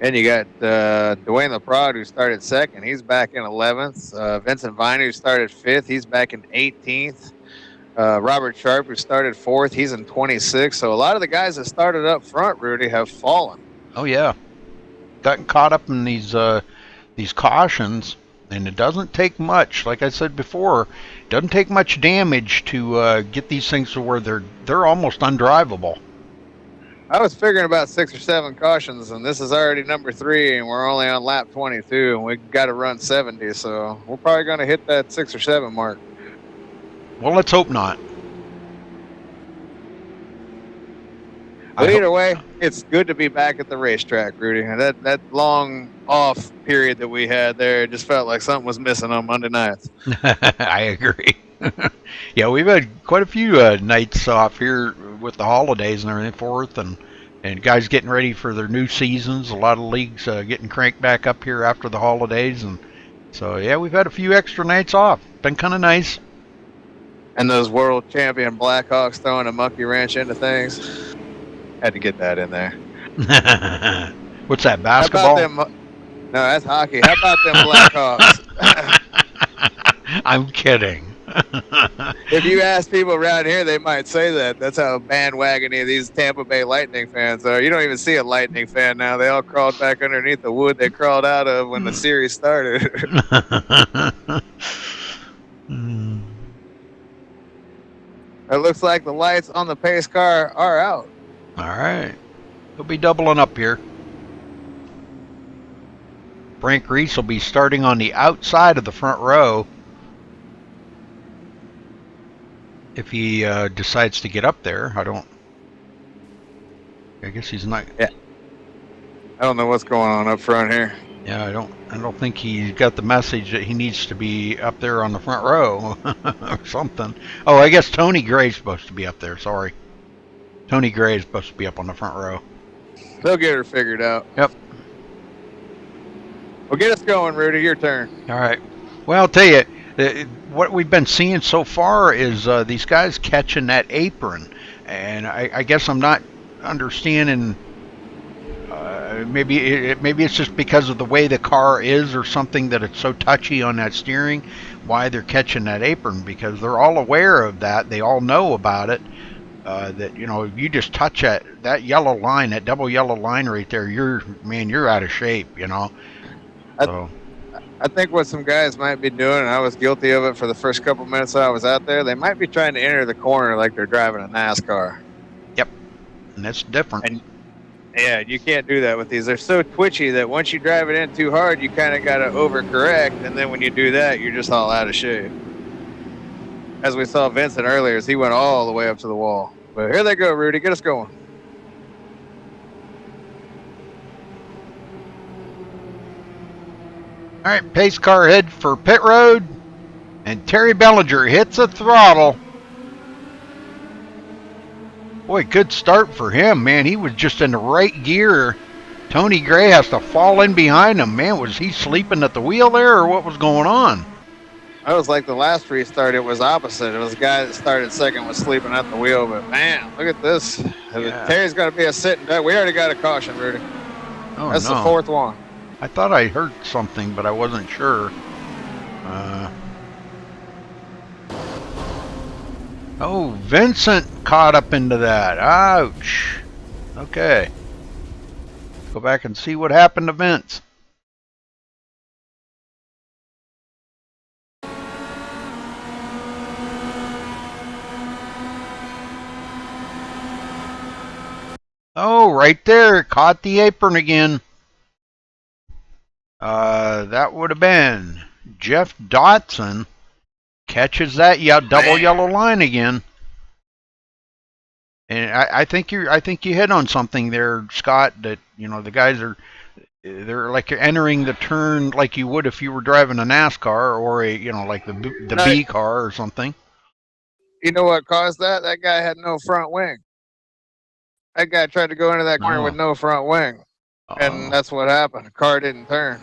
Speaker 2: And you got Dwayne LaPrade, who started 2nd. He's back in 11th. Vincent Vine, who started 5th. He's back in 18th. Robert Sharp, who started 4th. He's in 26th. So a lot of the guys that started up front, Rudy, have fallen.
Speaker 1: Oh yeah, gotten caught up in these cautions, and it doesn't take much. Like I said before, it doesn't take much damage to get these things to where they're almost undrivable.
Speaker 2: I was figuring about 6 or 7 cautions, and this is already number 3, and we're only on lap 22, and we've got to run 70, so we're probably going to hit that 6 or 7 mark.
Speaker 1: Well, let's hope not.
Speaker 2: But either way, it's good to be back at the racetrack, Rudy. And that long off period that we had there, it just felt like something was missing on Monday nights.
Speaker 1: I agree. Yeah, we've had quite a few nights off here with the holidays and everything forth, and guys getting ready for their new seasons. A lot of leagues getting cranked back up here after the holidays, and so yeah, we've had a few extra nights off. Been kind of nice.
Speaker 2: And those world champion Blackhawks throwing a monkey wrench into things. Had to get that in there.
Speaker 1: What's that, basketball?
Speaker 2: No, that's hockey. How about them Blackhawks?
Speaker 1: I'm kidding.
Speaker 2: If you ask people around here, they might say that. That's how bandwagony these Tampa Bay Lightning fans are. You don't even see a Lightning fan now. They all crawled back underneath the wood they crawled out of when the series started. It looks like the lights on the pace car are out.
Speaker 1: All right. He'll be doubling up here. Frank Reese will be starting on the outside of the front row if he decides to get up there. I guess he's not.
Speaker 2: Yeah. I don't know what's going on up front here.
Speaker 1: Yeah, I don't think he's got the message that he needs to be up there on the front row or something. Oh, I guess Tony Gray's supposed to be up there. Sorry. Tony Gray is supposed to be up on the front row.
Speaker 2: They'll get her figured out.
Speaker 1: Yep.
Speaker 2: Well, get us going, Rudy. Your turn.
Speaker 1: All right. Well, I'll tell you, what we've been seeing so far is these guys catching that apron. And I guess I'm not understanding. Maybe it's just because of the way the car is or something that it's so touchy on that steering, why they're catching that apron, because they're all aware of that. They all know about it. That, you know, if you just touch that yellow line, that double yellow line right there, you're out of shape, you know.
Speaker 2: I think what some guys might be doing, and I was guilty of it for the first couple minutes I was out there, they might be trying to enter the corner like they're driving a NASCAR.
Speaker 1: Yep. And that's different.
Speaker 2: And yeah, you can't do that with these. They're so twitchy that once you drive it in too hard, you kind of got to overcorrect, and then when you do that, you're just all out of shape. As we saw Vincent earlier, as he went all the way up to the wall. But here they go, Rudy. Get us going.
Speaker 1: All right, pace car head for pit road, and Terry Bellinger hits the throttle. Boy, good start for him, man. He was just in the right gear. Tony Gray has to fall in behind him. Man, was he sleeping at the wheel there, or what was going on?
Speaker 2: I was like the last restart, it was opposite. It was the guy that started second was sleeping at the wheel, but man, look at this. Yeah. Terry's got to be a sitting duck. We already got a caution, Rudy.
Speaker 1: Oh,
Speaker 2: that's the 4th one.
Speaker 1: I thought I heard something, but I wasn't sure. Oh, Vincent caught up into that. Ouch. Okay. Go back and see what happened to Vince. right there. Caught the apron again. That would have been Jeff Dotson. Catches that double yellow line again. And I think you hit on something there, Scott, that the guys they're like entering the turn like you would if you were driving a NASCAR or a like the B car or something.
Speaker 2: You know what caused that? That guy had no front wing. That guy tried to go into that corner with no front wing. And that's what happened. The car didn't turn.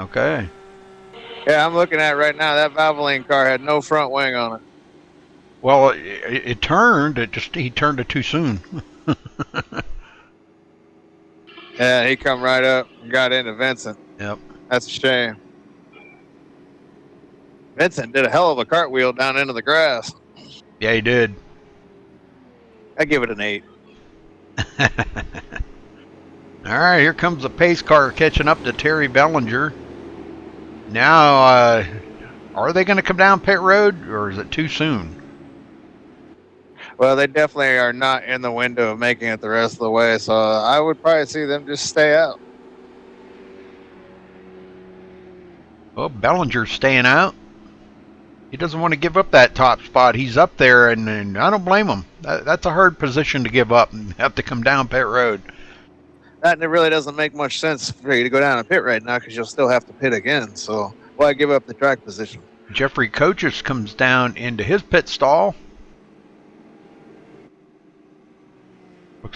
Speaker 1: Okay.
Speaker 2: Yeah, I'm looking at it right now. That Valvoline car had no front wing on it.
Speaker 1: Well, it turned. He turned it too soon.
Speaker 2: Yeah, he come right up and got into Vincent.
Speaker 1: Yep.
Speaker 2: That's a shame. Vincent did a hell of a cartwheel down into the grass.
Speaker 1: Yeah, he did.
Speaker 2: I give it an 8.
Speaker 1: All right, here comes the pace car catching up to Terry Bellinger. Now, are they going to come down pit road, or is it too soon?
Speaker 2: Well, they definitely are not in the window of making it the rest of the way, so I would probably see them just stay out.
Speaker 1: Well, Bellinger's staying out. He doesn't want to give up that top spot. He's up there, and I don't blame him. That's a hard position to give up and have to come down pit road.
Speaker 2: That really doesn't make much sense for you to go down a pit right now because you'll still have to pit again. So why give up the track position?
Speaker 1: Jeffrey Coaches comes down into his pit stall.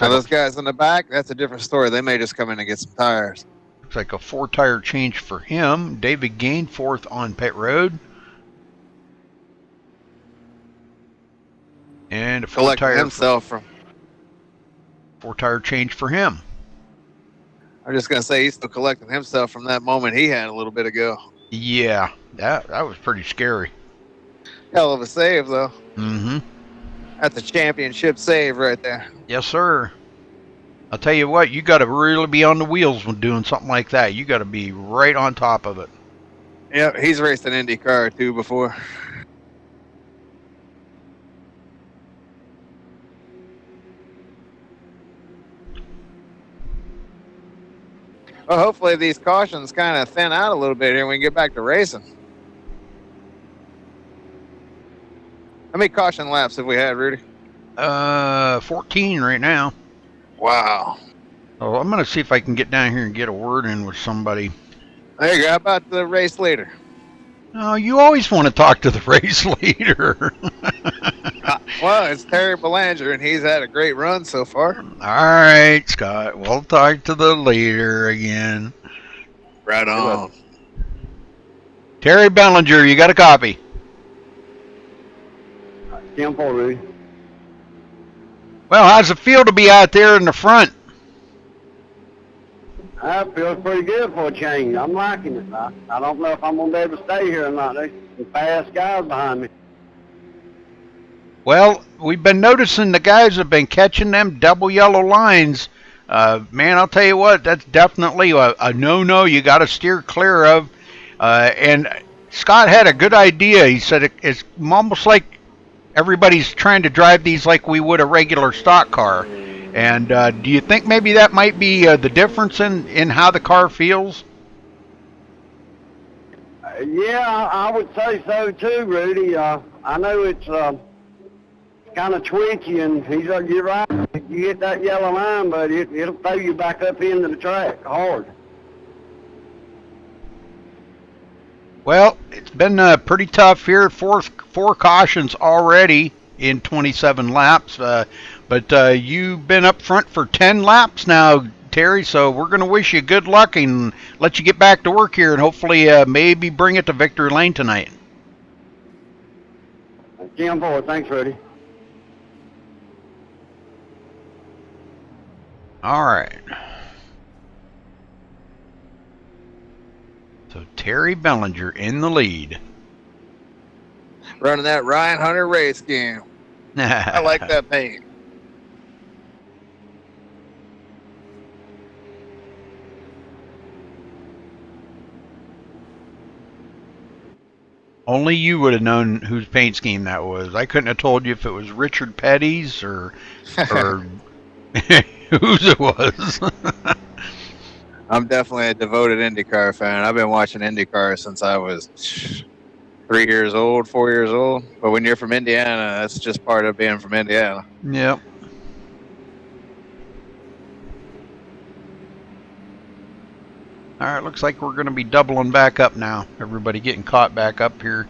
Speaker 2: Now those guys in the back, that's a different story. They may just come in and get some tires.
Speaker 1: Looks like a 4-tire change for him. David Gainforth on pit road. And a 4-tire change for him.
Speaker 2: I'm just gonna say he's still collecting himself from that moment he had a little bit ago.
Speaker 1: Yeah, that was pretty scary.
Speaker 2: Hell of a save though.
Speaker 1: Mm-hmm.
Speaker 2: That's a championship save right there.
Speaker 1: Yes, sir. I'll tell you what, you got to really be on the wheels when doing something like that. You got to be right on top of it.
Speaker 2: Yeah, he's raced an Indy car too before. Well, hopefully these cautions kind of thin out a little bit here when we get back to racing. How many caution laps have we had, Rudy?
Speaker 1: 14 right now.
Speaker 2: Wow.
Speaker 1: Oh, I'm going to see if I can get down here and get a word in with somebody.
Speaker 2: There you go. How about the race leader?
Speaker 1: Oh, you always want to talk to the race leader.
Speaker 2: Well, it's Terry Bellinger, and he's had a great run so far.
Speaker 1: All right, Scott. We'll talk to the leader again.
Speaker 2: Right on.
Speaker 1: Terry Bellinger, you got a copy?
Speaker 4: 10-4, Rudy.
Speaker 1: Well, how's it feel to be out there in the front?
Speaker 4: I feel pretty good for a change. I'm liking it. I don't know if I'm going to be able to stay here or not. There's some fast guys behind me.
Speaker 1: Well, we've been noticing the guys have been catching them double yellow lines. Man, I'll tell you what, that's definitely a no-no you got to steer clear of. And Scott had a good idea. He said it's almost like everybody's trying to drive these like we would a regular stock car. And do you think maybe that might be the difference in how the car feels?
Speaker 4: Yeah, I would say so too, Rudy. I know it's kind of twitchy, and you're right. You hit that yellow line, but it'll throw you back up into the track hard.
Speaker 1: Well, it's been pretty tough here. Four cautions already in 27 laps. But you've been up front for 10 laps now, Terry, so we're going to wish you good luck and let you get back to work here and hopefully maybe bring it to victory lane tonight.
Speaker 4: 10-4. Thanks, Rudy.
Speaker 1: All right. So Terry Bellinger in the lead.
Speaker 2: Running that Ryan Hunter race game. I like that paint.
Speaker 1: Only you would have known whose paint scheme that was. I couldn't have told you if it was Richard Petty's or whose it was.
Speaker 2: I'm definitely a devoted IndyCar fan. I've been watching IndyCar since I was 3 years old, 4 years old. But when you're from Indiana, that's just part of being from Indiana.
Speaker 1: Yep. All right, looks like we're going to be doubling back up now. Everybody getting caught back up here.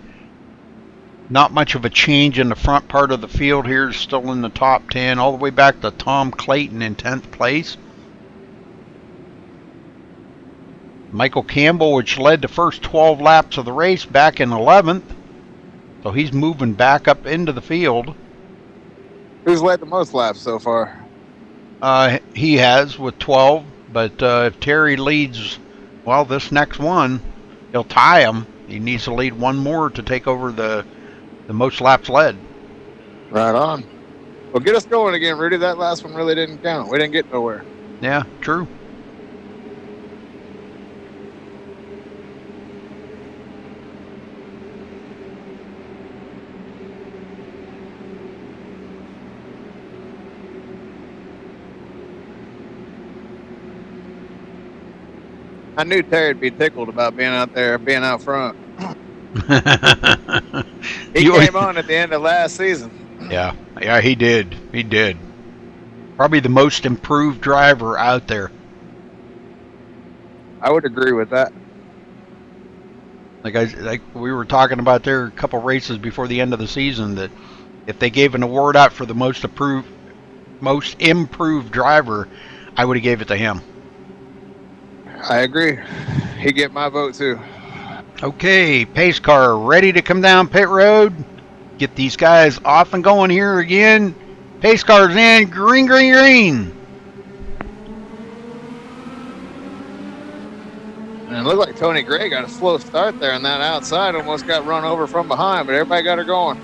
Speaker 1: Not much of a change in the front part of the field here. Still in the top 10, all the way back to Tom Clayton in 10th place. Michael Campbell, which led the first 12 laps of the race, back in 11th. So he's moving back up into the field.
Speaker 2: Who's led the most laps so far?
Speaker 1: He has with 12, but if Terry leads, well, this next one, he'll tie him. He needs to lead one more to take over the most laps led.
Speaker 2: Right on. Well, get us going again, Rudy. That last one really didn't count. We didn't get nowhere.
Speaker 1: Yeah, true.
Speaker 2: I knew Terry'd be tickled about being out there, being out front. He came on at the end of last season.
Speaker 1: Yeah, he did. He did. Probably the most improved driver out there.
Speaker 2: I would agree with that.
Speaker 1: Like we were talking about there a couple races before the end of the season, that if they gave an award out for the most improved driver, I would have gave it to him.
Speaker 2: I agree. He'd get my vote too.
Speaker 1: Okay, pace car ready to come down pit road. Get these guys off and going here again. Pace car's in. Green, green, green.
Speaker 2: And it looked like Tony Gray got a slow start there on that outside. Almost got run over from behind, but everybody got her going.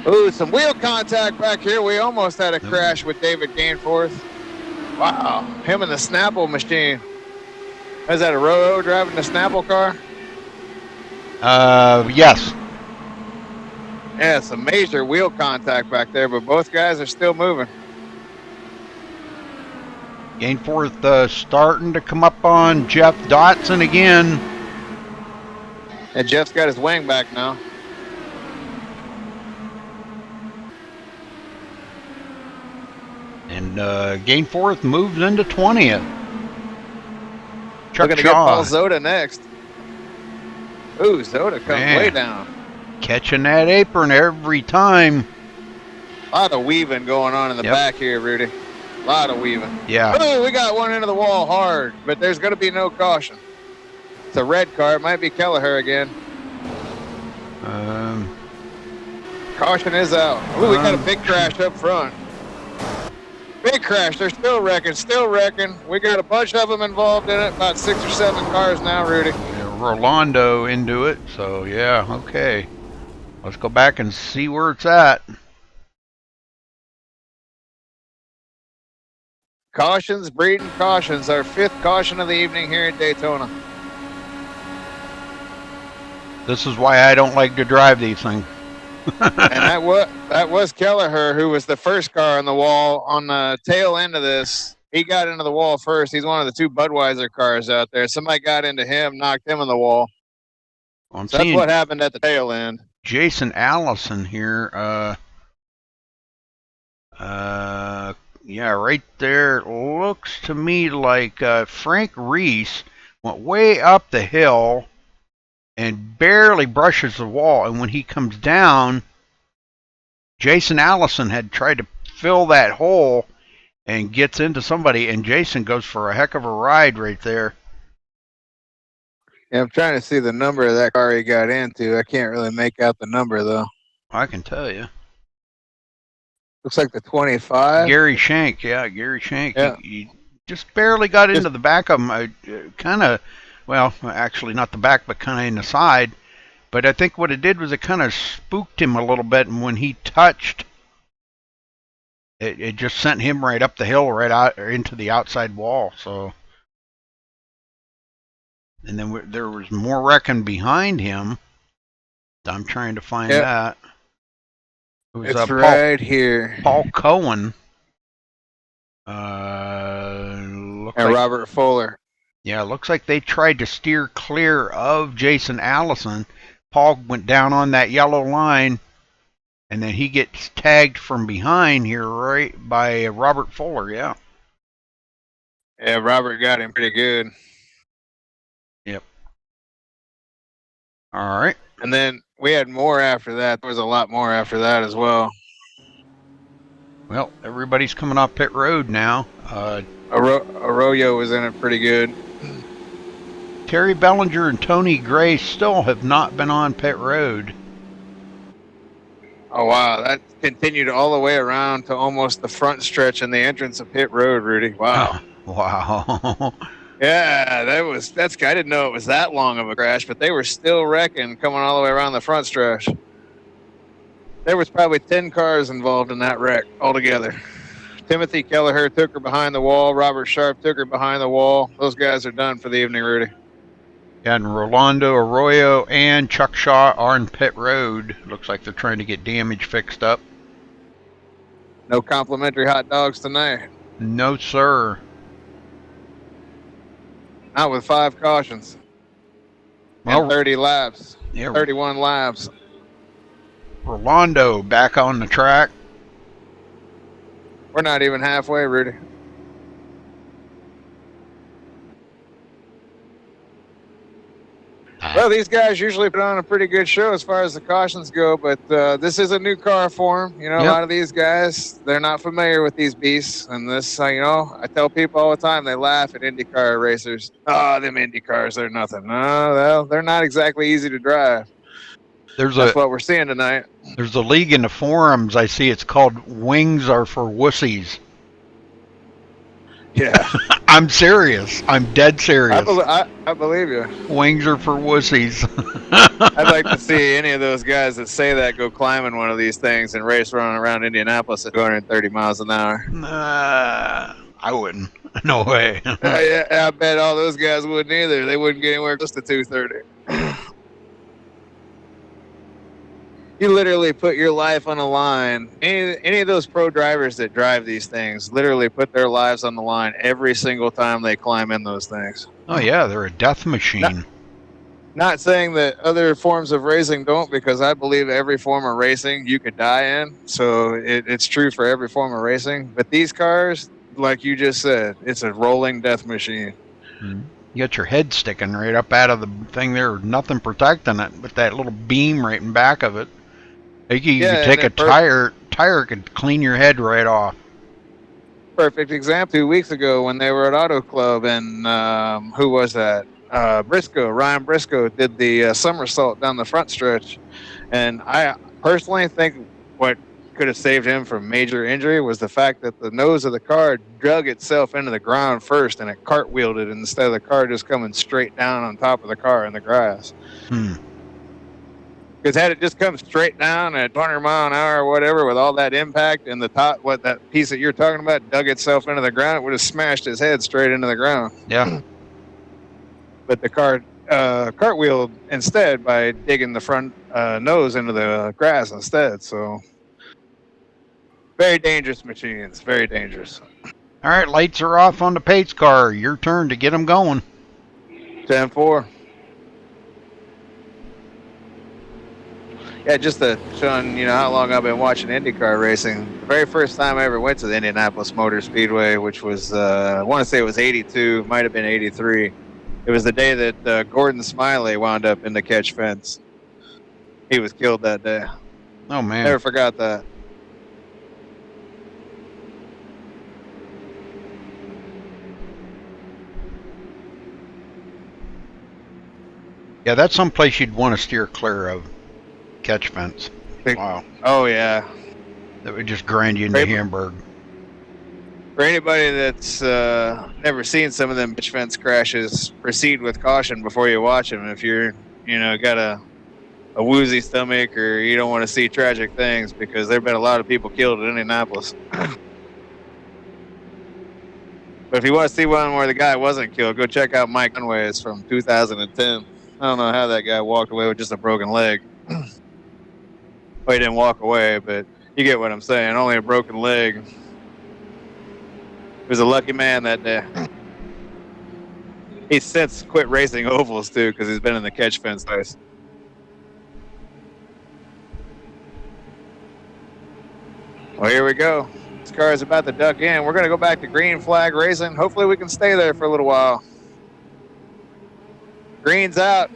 Speaker 2: Ooh, some wheel contact back here. We almost had a crash with David Gainforth. Wow, him and the Snapple machine. Is that a Rojo driving the Snapple car?
Speaker 1: Yes.
Speaker 2: Yeah, some major wheel contact back there, but both guys are still moving.
Speaker 1: Gainforth starting to come up on Jeff Dotson again.
Speaker 2: And Jeff's got his wing back now.
Speaker 1: And Gainforth moves into 20th. Chuck
Speaker 2: Looking to
Speaker 1: Shaw.
Speaker 2: get Paul Zoda next. Ooh, Zoda comes way down.
Speaker 1: Catching that apron every time.
Speaker 2: A lot of weaving going on in the back here, Rudy. A lot of weaving.
Speaker 1: Yeah.
Speaker 2: Ooh, we got one into the wall hard, but there's going to be no caution. It's a red car. It might be Kelleher again. Caution is out. Ooh, we got a big crash up front. Big crash. They're still wrecking. We got a bunch of them involved in it. About 6 or 7 cars now, Rudy.
Speaker 1: Yeah, Rolando into it. So, yeah, okay. Let's go back and see where it's at.
Speaker 2: Cautions breeding cautions. Our 5th caution of the evening here at Daytona.
Speaker 1: This is why I don't like to drive these things.
Speaker 2: And that was Kelleher, who was the first car on the wall on the tail end of this. He got into the wall first. He's one of the 2 Budweiser cars out there. Somebody got into him, knocked him in the wall. So that's what happened at the tail end.
Speaker 1: Jason Allison here. Yeah, right there. Looks to me like Frank Reese went way up the hill and barely brushes the wall. And when he comes down, Jason Allison had tried to fill that hole and gets into somebody, and Jason goes for a heck of a ride right there.
Speaker 2: Yeah, I'm trying to see the number of that car he got into. I can't really make out the number, though.
Speaker 1: I can tell you.
Speaker 2: Looks like the 25.
Speaker 1: Gary Shank, yeah, Gary Shank.
Speaker 2: Yeah.
Speaker 1: He just barely got into the back of him. Kind of, well, actually not the back, but kind of in the side. But I think what it did was it kind of spooked him a little bit, and when he touched, it just sent him right up the hill, right out into the outside wall. So, and then there was more wrecking behind him. I'm trying to find
Speaker 2: Yep.
Speaker 1: that. It was
Speaker 2: It's right here.
Speaker 1: Paul Cohen. Look
Speaker 2: And
Speaker 1: like,
Speaker 2: Robert Fuller.
Speaker 1: yeah, looks like they tried to steer clear of Jason Allison. Paul went down on that yellow line, and then he gets tagged from behind here, right by Robert Fuller. Yeah.
Speaker 2: Yeah, Robert got him pretty good.
Speaker 1: Yep. All right.
Speaker 2: And then we had more after that. There was a lot more after that as well.
Speaker 1: Well, everybody's coming off pit road now.
Speaker 2: Arroyo was in it pretty good.
Speaker 1: Terry Bellinger and Tony Gray still have not been on pit road.
Speaker 2: Oh, wow. That continued all the way around to almost the front stretch and the entrance of pit road, Rudy. Wow.
Speaker 1: Wow.
Speaker 2: Yeah, that's I didn't know it was that long of a crash, but they were still wrecking coming all the way around the front stretch. There was probably 10 cars involved in that wreck altogether. Timothy Kelleher took her behind the wall. Robert Sharp took her behind the wall. Those guys are done for the evening, Rudy.
Speaker 1: And Rolando Arroyo and Chuck Shaw are on pit road. Looks like they're trying to get damage fixed up.
Speaker 2: No complimentary hot dogs tonight.
Speaker 1: No, sir.
Speaker 2: Not with 5 cautions.
Speaker 1: Well,
Speaker 2: And 30 laps.
Speaker 1: Yeah,
Speaker 2: 31 laps.
Speaker 1: Rolando back on the track.
Speaker 2: We're not even halfway, Rudy. Well, these guys usually put on a pretty good show as far as the cautions go, but this is a new car for them. You know,
Speaker 1: Yep.
Speaker 2: A lot of these guys, they're not familiar with these beasts. And this, you know, I tell people all the time, they laugh at IndyCar racers. Oh, them Indy cars, they're nothing. No, they're not exactly easy to drive. That's what we're seeing tonight.
Speaker 1: There's a league in the forums. I see it's called Wings Are for Wussies.
Speaker 2: Yeah.
Speaker 1: I'm serious. I'm dead serious.
Speaker 2: I believe you.
Speaker 1: Wings are for wussies.
Speaker 2: I'd like to see any of those guys that say that go climbing one of these things and race running around Indianapolis at 230 miles an hour.
Speaker 1: I wouldn't. No way.
Speaker 2: Yeah, I bet all those guys wouldn't either. They wouldn't get anywhere close to 230. You literally put your life on the line. Any of those pro drivers that drive these things literally put their lives on the line every single time they climb in those things.
Speaker 1: Oh, yeah, they're a death machine.
Speaker 2: Not saying that other forms of racing don't, because I believe every form of racing you could die in. So it's true for every form of racing. But these cars, like you just said, it's a rolling death machine.
Speaker 1: You got your head sticking right up out of the thing there, nothing protecting it, but that little beam right in back of it. You could take a tire could clean your head right off.
Speaker 2: Perfect example. 2 weeks ago when they were at Auto Club, and who was that? Ryan Briscoe did the somersault down the front stretch. And I personally think what could have saved him from major injury was the fact that the nose of the car dug itself into the ground first, and it cartwheeled it instead of the car just coming straight down on top of the car in the grass. Because had it just come straight down at 200 mile an hour or whatever with all that impact, and the top, that piece that you're talking about dug itself into the ground, it would have smashed his head straight into the ground.
Speaker 1: Yeah.
Speaker 2: But the car cartwheeled instead by digging the front nose into the grass instead. So very dangerous machines. Very dangerous.
Speaker 1: All right, lights are off on the pace car. Your turn to get them going.
Speaker 2: 10-4. Yeah, just showing how long I've been watching IndyCar racing. The very first time I ever went to the Indianapolis Motor Speedway, which was I want to say it was '82, might have been '83. It was the day that Gordon Smiley wound up in the catch fence. He was killed that day.
Speaker 1: Oh man!
Speaker 2: Never forgot that.
Speaker 1: Yeah, that's someplace you'd want to steer clear of. Catch fence. Wow.
Speaker 2: Oh yeah.
Speaker 1: That would just grind you into Hamburg.
Speaker 2: For anybody that's never seen some of them catch fence crashes, proceed with caution before you watch them. If you're, got a woozy stomach or you don't want to see tragic things, because there've been a lot of people killed in Indianapolis. But if you want to see one where the guy wasn't killed, go check out Mike Conway's from 2010. I don't know how that guy walked away with just a broken leg. Well, he didn't walk away, but you get what I'm saying. Only a broken leg. He was a lucky man that day. He's since quit racing ovals, too, because he's been in the catch fence race. Well, here we go. This car is about to duck in. We're going to go back to green flag racing. Hopefully we can stay there for a little while. Green's out.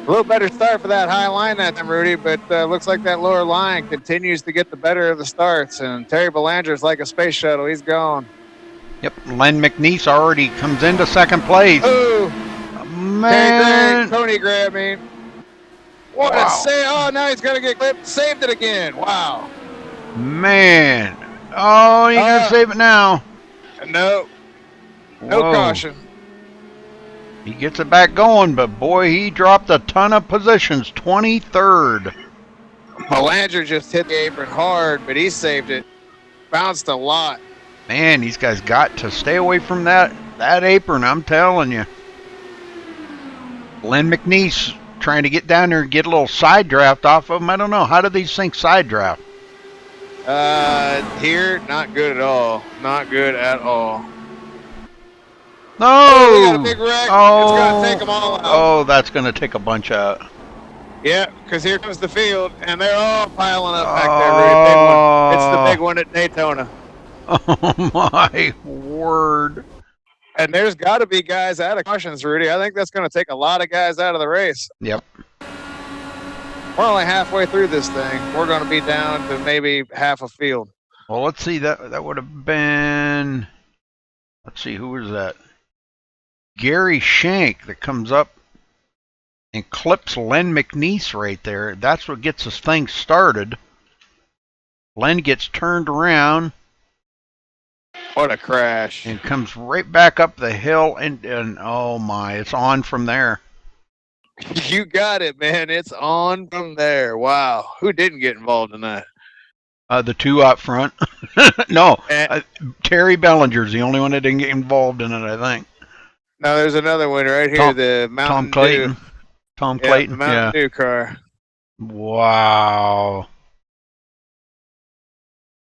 Speaker 2: A little better start for that high line that time, Rudy, but looks like that lower line continues to get the better of the starts. And Terry Belanger's like a space shuttle. He's gone.
Speaker 1: Yep, Len McNeese already comes into second place.
Speaker 2: Oh,
Speaker 1: man.
Speaker 2: Tony Graham, I mean. What a save. Oh, now he's going to get clipped. Saved it again. Wow.
Speaker 1: Man. Oh, you going to save it now.
Speaker 2: No. No caution.
Speaker 1: He gets it back going, but boy, he dropped a ton of positions. 23rd.
Speaker 2: Belanger just hit the apron hard, but he saved it. Bounced a lot.
Speaker 1: Man, these guys got to stay away from that apron, I'm telling you. Len McNeese trying to get down there and get a little side draft off of him. I don't know. How do these things side draft?
Speaker 2: Here, not good at all. Not good at all.
Speaker 1: No!
Speaker 2: Oh, we got a big wreck.
Speaker 1: Oh,
Speaker 2: it's going to take them all out.
Speaker 1: Oh, that's going to take a bunch out.
Speaker 2: Yeah, because here comes the field, and they're all piling up back there, Rudy. Big one. It's the big one at Daytona.
Speaker 1: Oh, my word.
Speaker 2: And there's got to be guys out of cautions, Rudy. I think that's going to take a lot of guys out of the race.
Speaker 1: Yep.
Speaker 2: We're only halfway through this thing. We're going to be down to maybe half a field.
Speaker 1: Well, let's see. That would have been... Let's see, who was that? Gary Shank that comes up and clips Len McNeese right there. That's what gets this thing started. Len gets turned around.
Speaker 2: What a crash.
Speaker 1: And comes right back up the hill, and oh my, it's on from there.
Speaker 2: You got it, man. It's on from there. Wow. Who didn't get involved in that?
Speaker 1: The two up front. No, Terry Bellinger's the only one that didn't get involved in it, I think.
Speaker 2: No, there's another one right here, the Mountain
Speaker 1: Tom Clayton.
Speaker 2: Dew.
Speaker 1: Tom Clayton,
Speaker 2: the Mountain Dew car.
Speaker 1: Wow.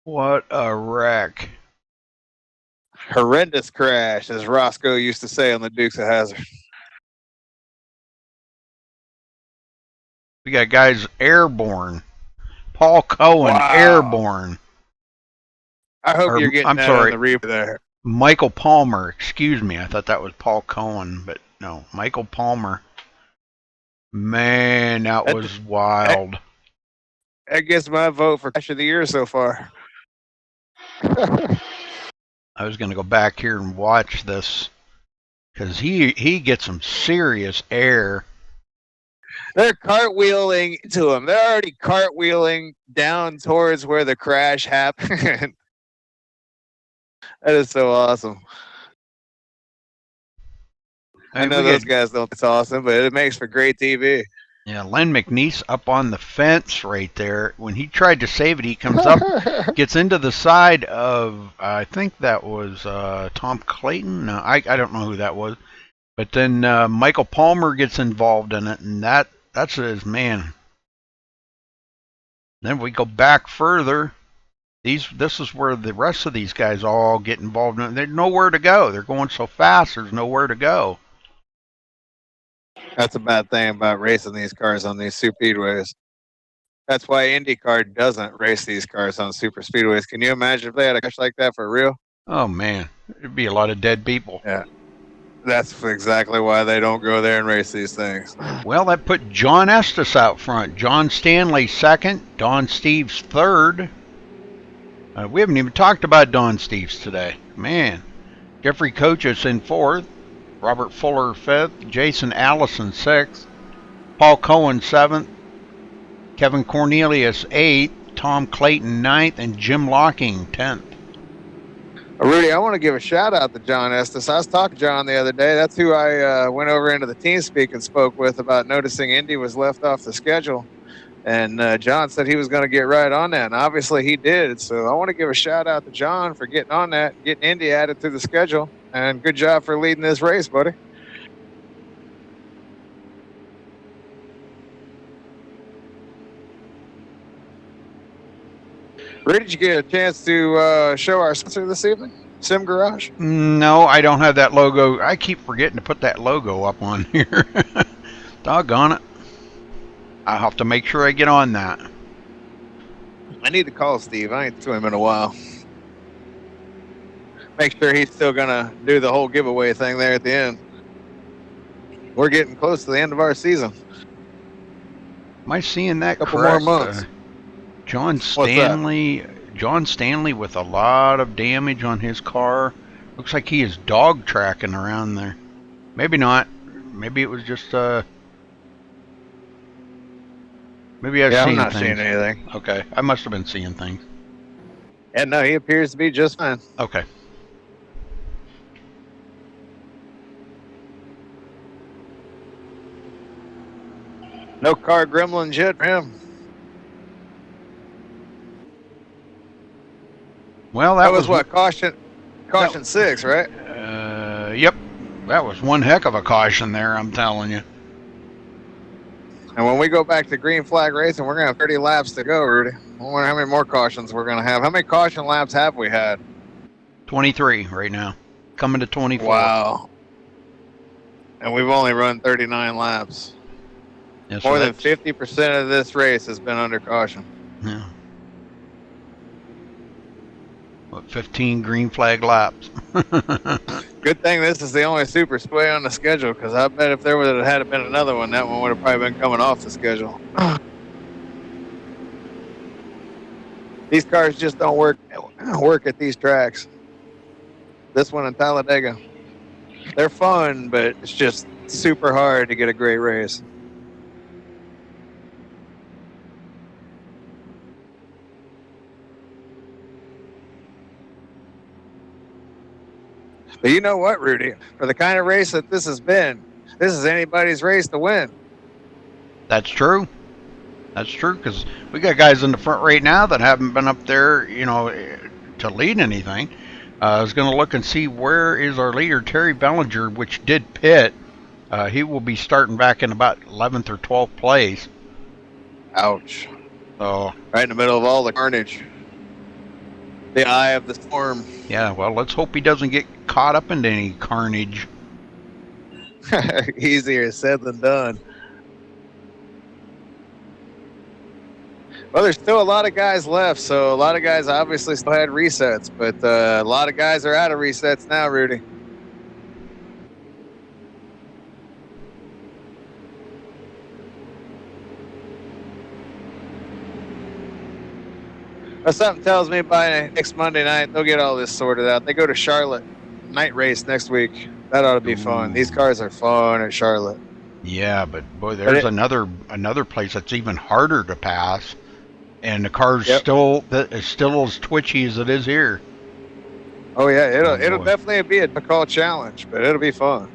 Speaker 1: What a wreck.
Speaker 2: Horrendous crash, as Roscoe used to say on the Dukes of Hazzard.
Speaker 1: We got guys airborne. Paul Cohen, airborne.
Speaker 2: I hope you're getting that on the replay there.
Speaker 1: Michael Palmer, excuse me. I thought that was Paul Cohen, but no, Michael Palmer. Man, that was wild.
Speaker 2: That gets my vote for Crash of the Year so far.
Speaker 1: I was going to go back here and watch this because he gets some serious air.
Speaker 2: They're cartwheeling to him. They're already cartwheeling down towards where the crash happened. That is so awesome. I know those guys don't. It's awesome, but it makes for great TV.
Speaker 1: Yeah, Len McNeese up on the fence right there. When he tried to save it, he comes up, gets into the side of, I think that was Tom Clayton. No, I don't know who that was. But then Michael Palmer gets involved in it, and that's his man. Then we go back further. This is where the rest of these guys all get involved in it. There's nowhere to go. They're going so fast, there's nowhere to go.
Speaker 2: That's a bad thing about racing these cars on these super speedways. That's why IndyCar doesn't race these cars on super speedways. Can you imagine if they had a crash like that for real?
Speaker 1: Oh, man. There'd be a lot of dead people.
Speaker 2: Yeah. That's exactly why they don't go there and race these things.
Speaker 1: Well, that put John Estes out front. John Stanley second. Don Steves third. We haven't even talked about Don Steves today. Man. Jeffrey Coaches in fourth. Robert Fuller fifth. Jason Allison sixth. Paul Cohen seventh. Kevin Cornelius eighth. Tom Clayton ninth. And Jim Locking 10th.
Speaker 2: Rudy, I want to give a shout out to John Estes. I was talking to John the other day. That's who I went over into the TeamSpeak and spoke with about noticing Indy was left off the schedule. And John said he was going to get right on that. And obviously he did. So I want to give a shout out to John for getting on that, getting Indy added to the schedule. And good job for leading this race, buddy. Ray, did you get a chance to show our sponsor this evening? Sim Garage?
Speaker 1: No, I don't have that logo. I keep forgetting to put that logo up on here. Doggone it. I'll have to make sure I get on that.
Speaker 2: I need to call Steve. I ain't to him in a while. Make sure he's still going to do the whole giveaway thing there at the end. We're getting close to the end of our season.
Speaker 1: Am I seeing that
Speaker 2: Couple
Speaker 1: correct?
Speaker 2: more months.
Speaker 1: John
Speaker 2: What's that?
Speaker 1: Stanley with a lot of damage on his car. Looks like he is dog tracking around there. Maybe not. Maybe it was just maybe I've
Speaker 2: Yeah,
Speaker 1: seen
Speaker 2: I'm not
Speaker 1: things.
Speaker 2: seeing anything.
Speaker 1: Okay, I must have been seeing things.
Speaker 2: And no, he appears to be just fine.
Speaker 1: Okay.
Speaker 2: No car gremlins yet for him.
Speaker 1: Well,
Speaker 2: That was what, caution 6, right?
Speaker 1: Yep. That was one heck of a caution there, I'm telling you.
Speaker 2: And when we go back to green flag racing, we're going to have 30 laps to go, Rudy. I wonder how many more cautions we're going to have. How many caution laps have we had?
Speaker 1: 23 right now. Coming to 24.
Speaker 2: Wow. And we've only run 39 laps.
Speaker 1: Yeah, so
Speaker 2: More than 50% of this race has been under caution.
Speaker 1: Yeah. What, 15 green flag laps?
Speaker 2: Good thing this is the only super speedway on the schedule, because I bet if there would have had been another one, that one would have probably been coming off the schedule. These cars just don't work at these tracks. This one in Talladega. They're fun, but it's just super hard to get a great race. But you know what, Rudy? For the kind of race that this has been, this is anybody's race to win.
Speaker 1: That's true. That's true, because we got guys in the front right now that haven't been up there, you know, to lead anything. I was going to look and see where is our leader, Terry Bellinger, which did pit. He will be starting back in about 11th or 12th place.
Speaker 2: Ouch.
Speaker 1: So
Speaker 2: right in the middle of all the carnage. The eye of the storm.
Speaker 1: Yeah, well, let's hope he doesn't get caught up into any carnage.
Speaker 2: Easier said than done. Well, there's still a lot of guys left, so a lot of guys obviously still had resets, but a lot of guys are out of resets now, Rudy. Well, something tells me by next Monday night they'll get all this sorted out. They go to Charlotte night race next week. That ought to be fun. These cars are fun at Charlotte.
Speaker 1: Yeah, but boy, there's another place that's even harder to pass, and the car's still as twitchy as it is here.
Speaker 2: Oh yeah, it'll definitely be a difficult challenge, but it'll be fun.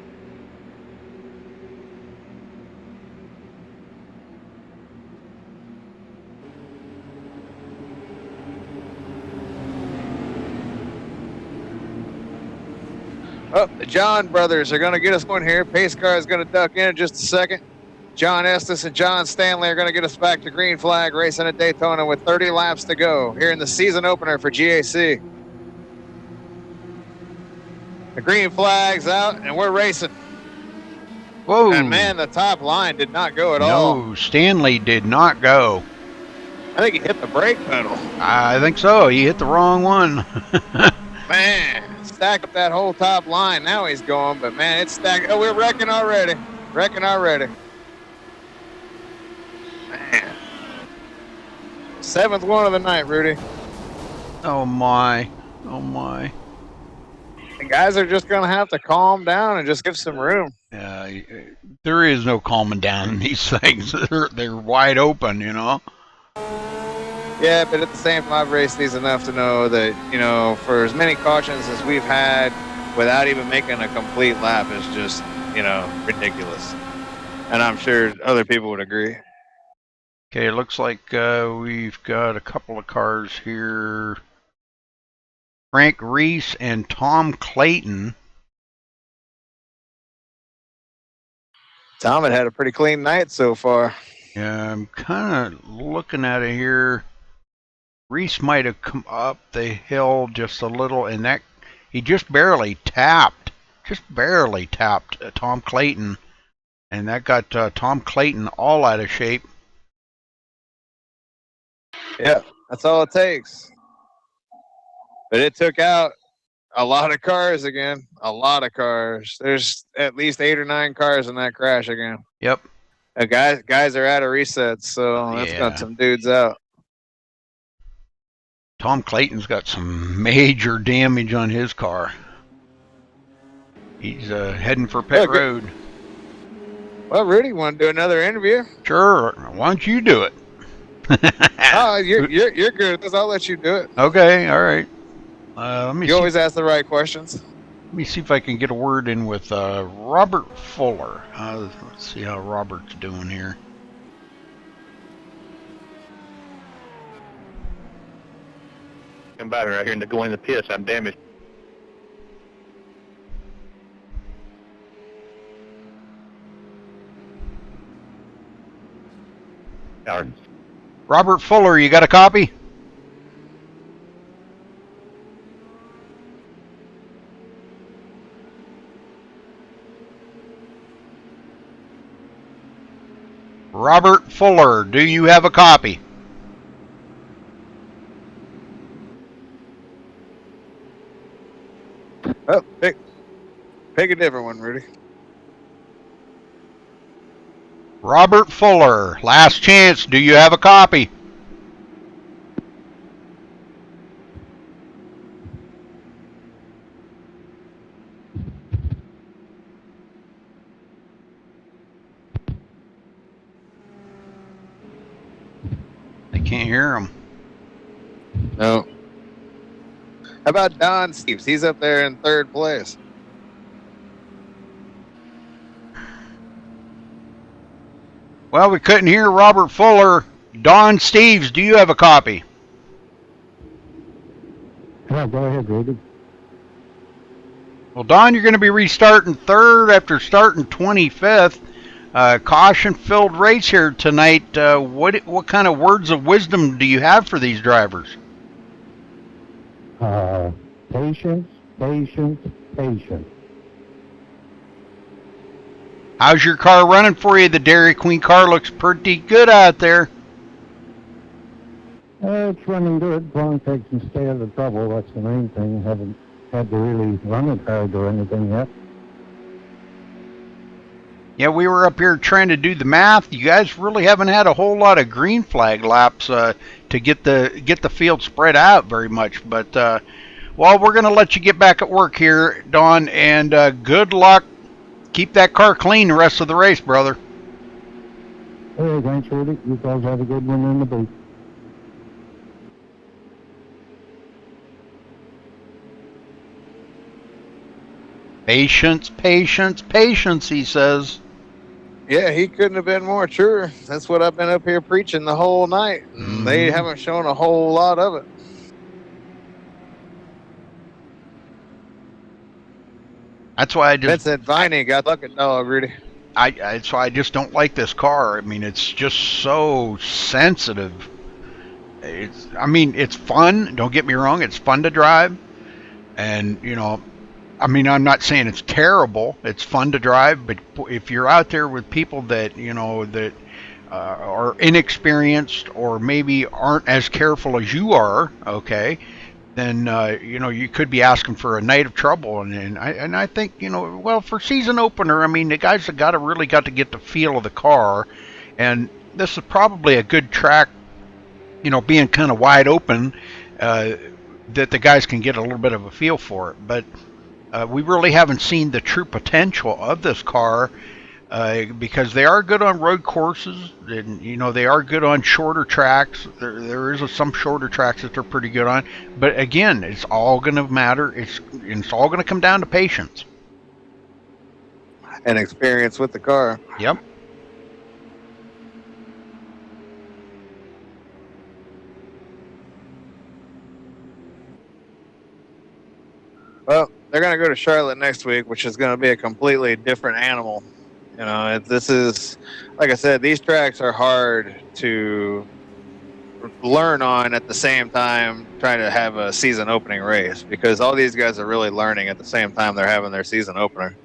Speaker 2: Oh, the John brothers are going to get us going here. Pace car is going to duck in just a second. John Estes and John Stanley are going to get us back to green flag racing at Daytona with 30 laps to go here in the season opener for GAC. The green flag's out and we're racing.
Speaker 1: Whoa.
Speaker 2: And man, the top line did not go at all.
Speaker 1: No, Stanley did not go.
Speaker 2: I think he hit the brake pedal.
Speaker 1: I think so. He hit the wrong one.
Speaker 2: Man, stacked up that whole top line. Now he's going, but man, it's stacked. Oh, we're wrecking already. Wrecking already. Man. 7th one of the night, Rudy.
Speaker 1: Oh my. Oh my.
Speaker 2: The guys are just going to have to calm down and just give some room.
Speaker 1: There is no calming down in these things. They're wide open, you know.
Speaker 2: Yeah, but at the same time, I've raced these enough to know that, you know, for as many cautions as we've had without even making a complete lap is just, you know, ridiculous. And I'm sure other people would agree.
Speaker 1: Okay, it looks like we've got a couple of cars here. Frank Reese and Tom Clayton.
Speaker 2: Tom had a pretty clean night so far.
Speaker 1: Yeah, I'm kind of looking at it here. Reese might have come up the hill just a little, and that he just barely tapped Tom Clayton, and that got Tom Clayton all out of shape.
Speaker 2: Yeah, that's all it takes. But it took out a lot of cars again. A lot of cars. There's at least 8 or 9 cars in that crash again.
Speaker 1: Yep.
Speaker 2: Guys are out of resets, so that's got some dudes out.
Speaker 1: Tom Clayton's got some major damage on his car. He's heading for pit road.
Speaker 2: Well, Rudy, want to do another interview?
Speaker 1: Sure. Why don't you do it?
Speaker 2: Oh, you're good. I'll let you do it.
Speaker 1: Okay. All right. Let me.
Speaker 2: You always ask the right questions.
Speaker 1: Let me see if I can get a word in with Robert Fuller. Let's see how Robert's doing here.
Speaker 5: I'm about right here and going in the pits. I'm damaged.
Speaker 1: Robert Fuller, you got a copy? Robert Fuller, do you have a copy?
Speaker 2: Oh, pick a different one, Rudy.
Speaker 1: Robert Fuller, last chance. Do you have a copy? I can't hear him.
Speaker 2: No. How about Don Steves? He's up there in 3rd place.
Speaker 1: Well, we couldn't hear Robert Fuller. Don Steves, do you have a copy?
Speaker 6: Yeah, go ahead, Rudy.
Speaker 1: Well, Don, you're going to be restarting 3rd after starting 25th. Caution-filled race here tonight. What kind of words of wisdom do you have for these drivers?
Speaker 6: Patience, patience, patience.
Speaker 1: How's your car running for you? The Dairy Queen car looks pretty good out there.
Speaker 6: It's running good. As long as they can stay out of trouble, that's the main thing. Haven't had to really run it hard or anything yet.
Speaker 1: Yeah, we were up here trying to do the math. You guys really haven't had a whole lot of green flag laps to get the field spread out very much. But well, we're going to let you get back at work here, Don, and good luck. Keep that car clean the rest of the race, brother.
Speaker 6: Hey, thanks, Rudy. You guys have a good one in the booth.
Speaker 1: Patience, patience, patience, he says.
Speaker 2: Yeah, he couldn't have been more true. That's what I've been up here preaching the whole night. They haven't shown a whole lot of it.
Speaker 1: That's why I just...
Speaker 2: Vincent Viney got lucky, dog, Rudy.
Speaker 1: That's why I just don't like this car. I mean, it's just so sensitive. It's fun. Don't get me wrong. It's fun to drive. And, I'm not saying it's terrible. It's fun to drive. But if you're out there with people that, that are inexperienced or maybe aren't as careful as you are, okay, then you could be asking for a night of trouble. And I think well, for season opener, the guys have really got to get the feel of the car, and this is probably a good track, being kind of wide open, that the guys can get a little bit of a feel for it. But we really haven't seen the true potential of this car. Because they are good on road courses, and they are good on shorter tracks. There is some shorter tracks that they're pretty good on, but again, it's all going to matter. It's all going to come down to patience
Speaker 2: and experience with the car.
Speaker 1: Yep.
Speaker 2: Well, they're going to go to Charlotte next week, which is going to be a completely different animal. This is, like I said, these tracks are hard to learn on at the same time trying to have a season opening race, because all these guys are really learning at the same time they're having their season opener.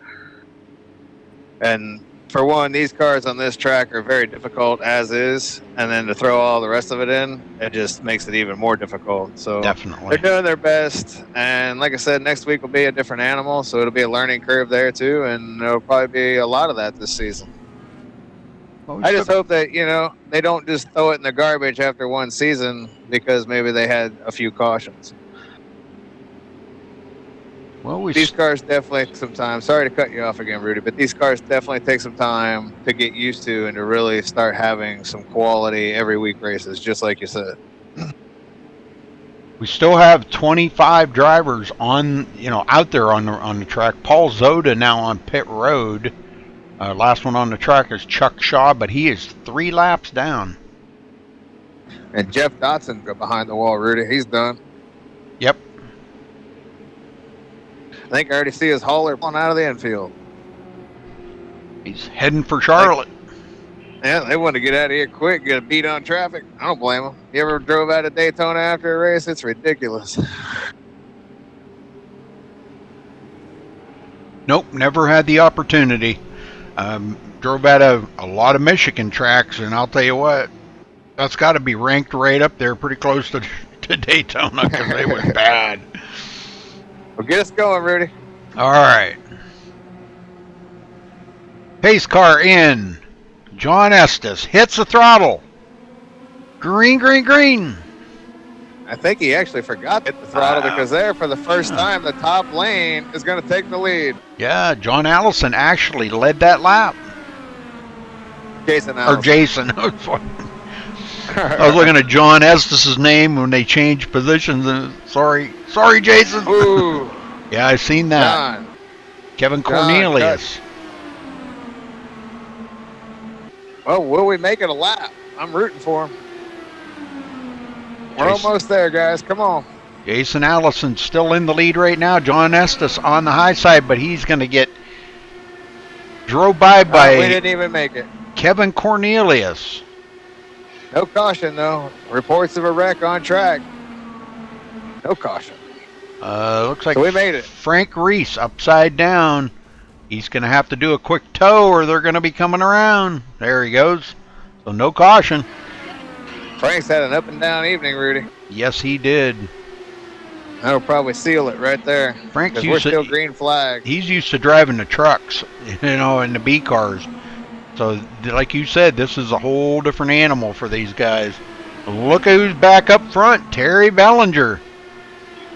Speaker 2: And for one, these cars on this track are very difficult as is, and then to throw all the rest of it in, it just makes it even more difficult. So
Speaker 1: Definitely.
Speaker 2: they're doing their best, and like I said, next week will be a different animal, so it'll be a learning curve there too, and there'll probably be a lot of that this season.
Speaker 1: Well,
Speaker 2: I just hope that, you know, they don't just throw it in the garbage after one season because maybe they had a few cautions. These cars definitely take some time. Sorry to cut you off again, Rudy, but these cars definitely take some time to get used to and to really start having some quality every week races, just like you said.
Speaker 1: We still have 25 drivers on, out there on the track. Paul Zoda now on pit road. Last one on the track is Chuck Shaw, but he is 3 laps down.
Speaker 2: And Jeff Dotson got behind the wall, Rudy. He's done.
Speaker 1: Yep.
Speaker 2: I think I already see his hauler pulling out of the infield.
Speaker 1: He's heading for Charlotte.
Speaker 2: Yeah, they want to get out of here quick, get a beat on traffic. I don't blame them. You ever drove out of Daytona after a race? It's ridiculous.
Speaker 1: Nope, never had the opportunity. Drove out of a lot of Michigan tracks, and I'll tell you what, that's got to be ranked right up there pretty close to Daytona, because they were bad.
Speaker 2: Well, get us going, Rudy.
Speaker 1: All right. Pace car in. John Estes hits the throttle. Green, green, green.
Speaker 2: I think he actually forgot to hit the throttle because there, for the first time, the top lane is going to take the lead.
Speaker 1: Yeah, John Allison actually led that lap.
Speaker 2: Jason Allison.
Speaker 1: Or Jason. I was looking at John Estes' name when they changed positions. And sorry, Jason.
Speaker 2: Ooh.
Speaker 1: Yeah, I've seen that.
Speaker 2: John.
Speaker 1: Kevin Cornelius.
Speaker 2: Well, will we make it a lap? I'm rooting for him. We're almost there, guys. Come on.
Speaker 1: Jason Allison still in the lead right now. John Estes on the high side, but he's going to get drove by
Speaker 2: we didn't even make it.
Speaker 1: Kevin Cornelius.
Speaker 2: No caution, though. Reports of a wreck on track. No caution.
Speaker 1: Looks like
Speaker 2: so we made it.
Speaker 1: Frank Reese upside down. He's going to have to do a quick tow or they're going to be coming around. There he goes. So no caution.
Speaker 2: Frank's had an up and down evening, Rudy.
Speaker 1: Yes, he did.
Speaker 2: That'll probably seal it right there.
Speaker 1: Frank's
Speaker 2: we're still green flag.
Speaker 1: He's used to driving the trucks, and the B cars. So, like you said, this is a whole different animal for these guys. Look who's back up front, Terry Bellinger.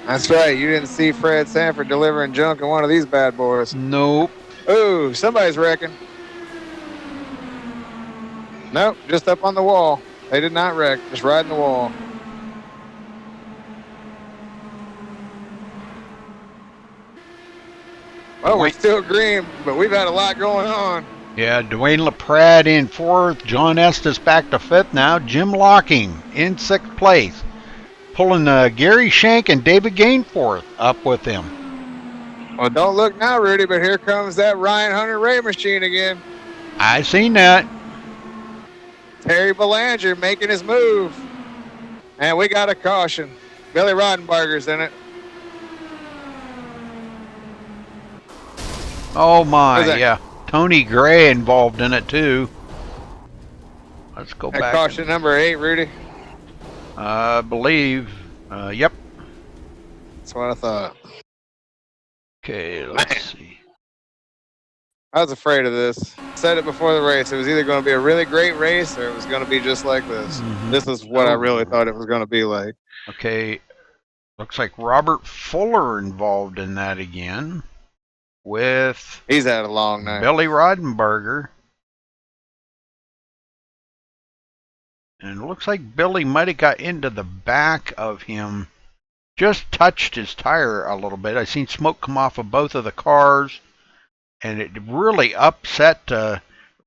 Speaker 2: That's right. You didn't see Fred Sanford delivering junk in one of these bad boys.
Speaker 1: Nope.
Speaker 2: Ooh, somebody's wrecking. Nope, just up on the wall. They did not wreck, just riding the wall. Well, we're still green, but we've had a lot going on.
Speaker 1: Yeah, Dwayne LaPrade in 4th. John Estes back to 5th now. Jim Locking in 6th place. Pulling Gary Shank and David Gainforth up with him.
Speaker 2: Well, don't look now, Rudy, but here comes that Ryan Hunter Ray machine again.
Speaker 1: I seen that.
Speaker 2: Terry Belanger making his move. And we got a caution. Billy Rodenbarger's in it.
Speaker 1: Oh my, yeah. Tony Gray involved in it too. Let's go back.
Speaker 2: Caution number 8, Rudy.
Speaker 1: I believe. Yep.
Speaker 2: That's what I thought.
Speaker 1: Okay, let's see.
Speaker 2: I was afraid of this. Said it before the race. It was either going to be a really great race or it was going to be just like this.
Speaker 1: Mm-hmm.
Speaker 2: This is what I really thought it was going to be like.
Speaker 1: Okay. Looks like Robert Fuller involved in that again. With
Speaker 2: he's had a long night.
Speaker 1: Billy Rodenberger. And it looks like Billy might have got into the back of him. Just touched his tire a little bit. I seen smoke come off of both of the cars. And it really upset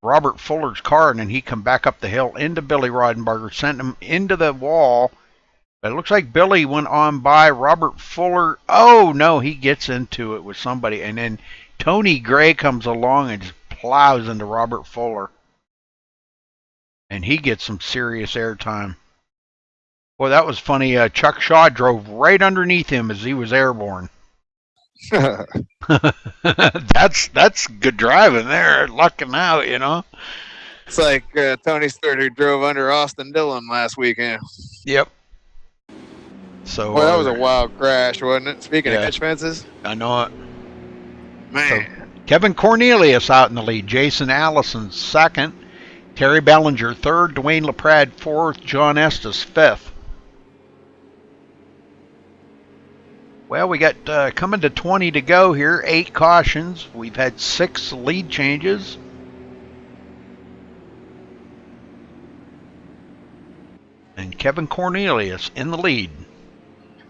Speaker 1: Robert Fuller's car. And then he come back up the hill into Billy Rodenberger. Sent him into the wall. But it looks like Billy went on by Robert Fuller. Oh, no, he gets into it with somebody. And then Tony Gray comes along and just plows into Robert Fuller. And he gets some serious airtime. Well, that was funny. Chuck Shaw drove right underneath him as he was airborne. That's good driving there, lucking out, you know.
Speaker 2: It's like Tony Stewart who drove under Austin Dillon last weekend.
Speaker 1: Yep. So
Speaker 2: Boy, that was a wild crash, wasn't it? Speaking of
Speaker 1: yeah.
Speaker 2: catch fences,
Speaker 1: I know it.
Speaker 2: man.
Speaker 1: Kevin Cornelius out in the lead. Jason Allison second. Terry Bellinger third. Dwayne LaPrade fourth. John Estes fifth. Well, we got coming to 20 to go here. 8 cautions. We've had 6 lead changes. And Kevin Cornelius in the lead.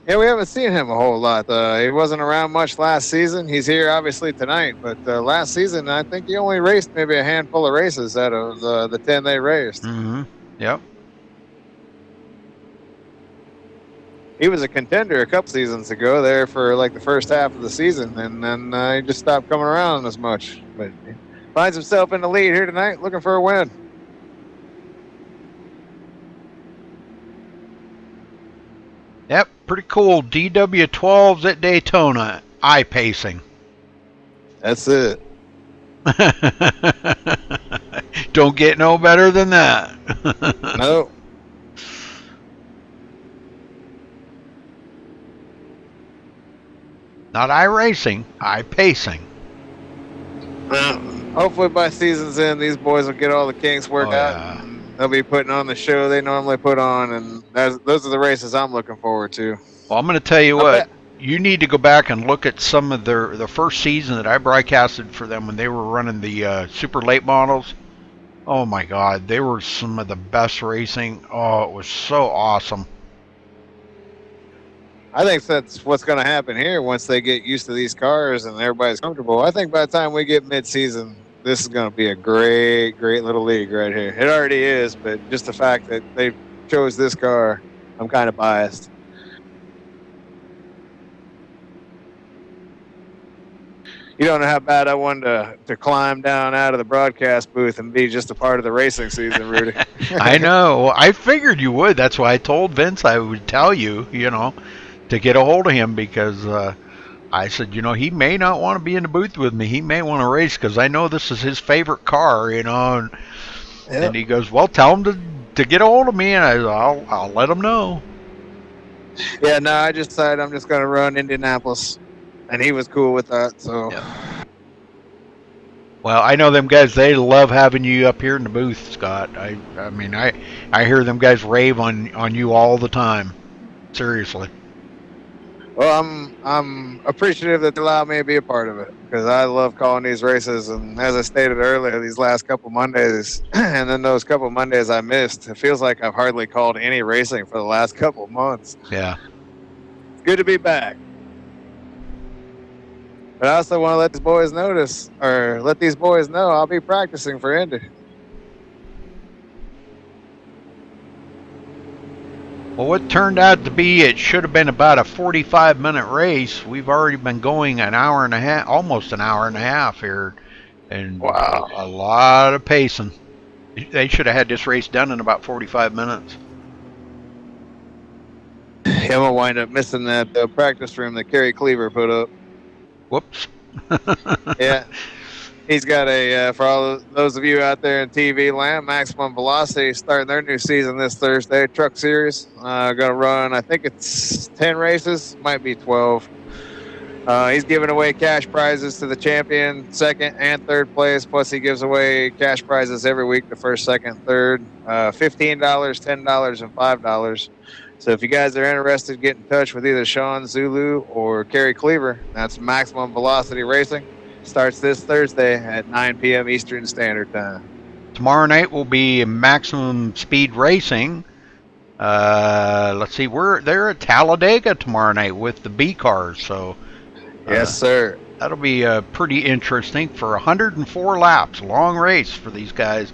Speaker 2: Yeah, we haven't seen him a whole lot. He wasn't around much last season. He's here obviously tonight, but last season I think he only raced maybe a handful of races out of the 10 they raced.
Speaker 1: Mm-hmm. Yep.
Speaker 2: He was a contender a couple seasons ago there for like the first half of the season, and then he just stopped coming around as much. But he finds himself in the lead here tonight, looking for a win.
Speaker 1: Yep, pretty cool. DW12s at Daytona. Eye-pacing.
Speaker 2: That's it.
Speaker 1: Don't get no better than that.
Speaker 2: No.
Speaker 1: Not eye-racing, eye-pacing.
Speaker 2: Hopefully by season's end, these boys will get all the kinks worked out.
Speaker 1: Yeah.
Speaker 2: And they'll be putting on the show they normally put on, and those are the races I'm looking forward to.
Speaker 1: Well, I'm going to tell you what. You need to go back and look at some of the first season that I broadcasted for them when they were running the super late models. Oh my God, they were some of the best racing. Oh, it was so awesome.
Speaker 2: I think that's what's going to happen here once they get used to these cars and everybody's comfortable. I think by the time we get mid-season, this is going to be a great, great little league right here. It already is, but just the fact that they chose this car, I'm kind of biased. You don't know how bad I wanted to climb down out of the broadcast booth and be just a part of the racing season, Rudy.
Speaker 1: I know. I figured you would. That's why I told Vince I would tell you, to get a hold of him, because I said, he may not want to be in the booth with me. He may want to race because I know this is his favorite car, And, and he goes, well, tell him to get a hold of me, and I'll let him know.
Speaker 2: Yeah, no, I just decided I'm just going to run Indianapolis. And he was cool with that, so.
Speaker 1: Yep. Well, I know them guys, they love having you up here in the booth, Scott. I mean, I hear them guys rave on you all the time. Seriously.
Speaker 2: Well, I'm appreciative that they allowed me to be a part of it, because I love calling these races. And as I stated earlier, these last couple Mondays, and then those couple Mondays I missed, it feels like I've hardly called any racing for the last couple months.
Speaker 1: Yeah.
Speaker 2: It's good to be back. But I also want to let these boys know I'll be practicing for Indy.
Speaker 1: Well, what turned out to be, it should have been about a 45-minute race. We've already been going an hour and a half, almost an hour and a half here. And
Speaker 2: wow,
Speaker 1: a lot of pacing. They should have had this race done in about 45 minutes.
Speaker 2: Yeah, I'm going to wind up missing that practice room that Kerry Cleaver put up.
Speaker 1: Whoops.
Speaker 2: Yeah. He's got for all those of you out there in TV land, Maximum Velocity starting their new season this Thursday, Truck Series. Going to run, I think it's 10 races, might be 12. He's giving away cash prizes to the champion, second and third place, plus he gives away cash prizes every week, the first, second, third, $15, $10, and $5. So if you guys are interested, get in touch with either Sean Zulu or Kerry Cleaver. That's Maximum Velocity Racing. Starts this Thursday at 9 p.m. Eastern Standard Time.
Speaker 1: Tomorrow night will be Maximum Speed Racing. Let's see, they're at Talladega tomorrow night with the B cars. So
Speaker 2: yes, sir.
Speaker 1: That'll be pretty interesting for 104 laps. Long race for these guys.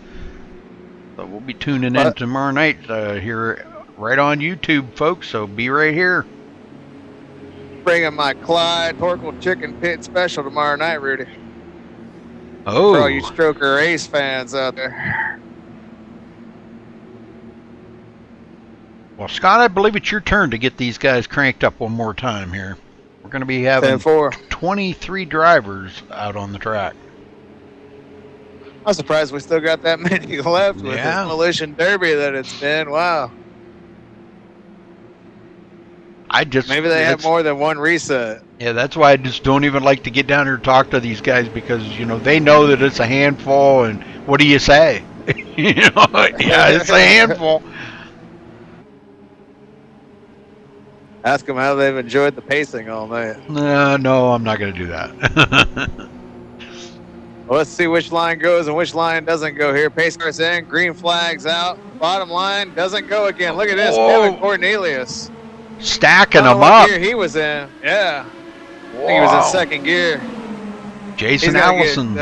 Speaker 1: So we'll be tuning in tomorrow night here. Right on YouTube, folks, so be right here.
Speaker 2: Bringing my Clyde Torkel Chicken Pit special tomorrow night, Rudy.
Speaker 1: Oh.
Speaker 2: For all you Stroker Ace fans out there.
Speaker 1: Well, Scott, I believe it's your turn to get these guys cranked up one more time here. We're going to be having
Speaker 2: 10-4.
Speaker 1: 23 drivers out on the track.
Speaker 2: I'm surprised we still got that many left with the
Speaker 1: Yeah.
Speaker 2: demolition derby that it's been. Wow. Maybe they have more than one reset.
Speaker 1: Yeah, that's why I just don't even like to get down here and talk to these guys because, you know, they know that it's a handful, and what do you say? You know, yeah, it's a handful.
Speaker 2: Ask them how they've enjoyed the pacing all night.
Speaker 1: No, I'm not going to do that.
Speaker 2: Well, let's see which line goes and which line doesn't go here. Pace car's in, green flag's out. Bottom line doesn't go again. Look at this, Kevin Cornelius.
Speaker 1: Stacking them up.
Speaker 2: Gear he was in, yeah. I think he was in second gear.
Speaker 1: Jason Allison.
Speaker 2: He's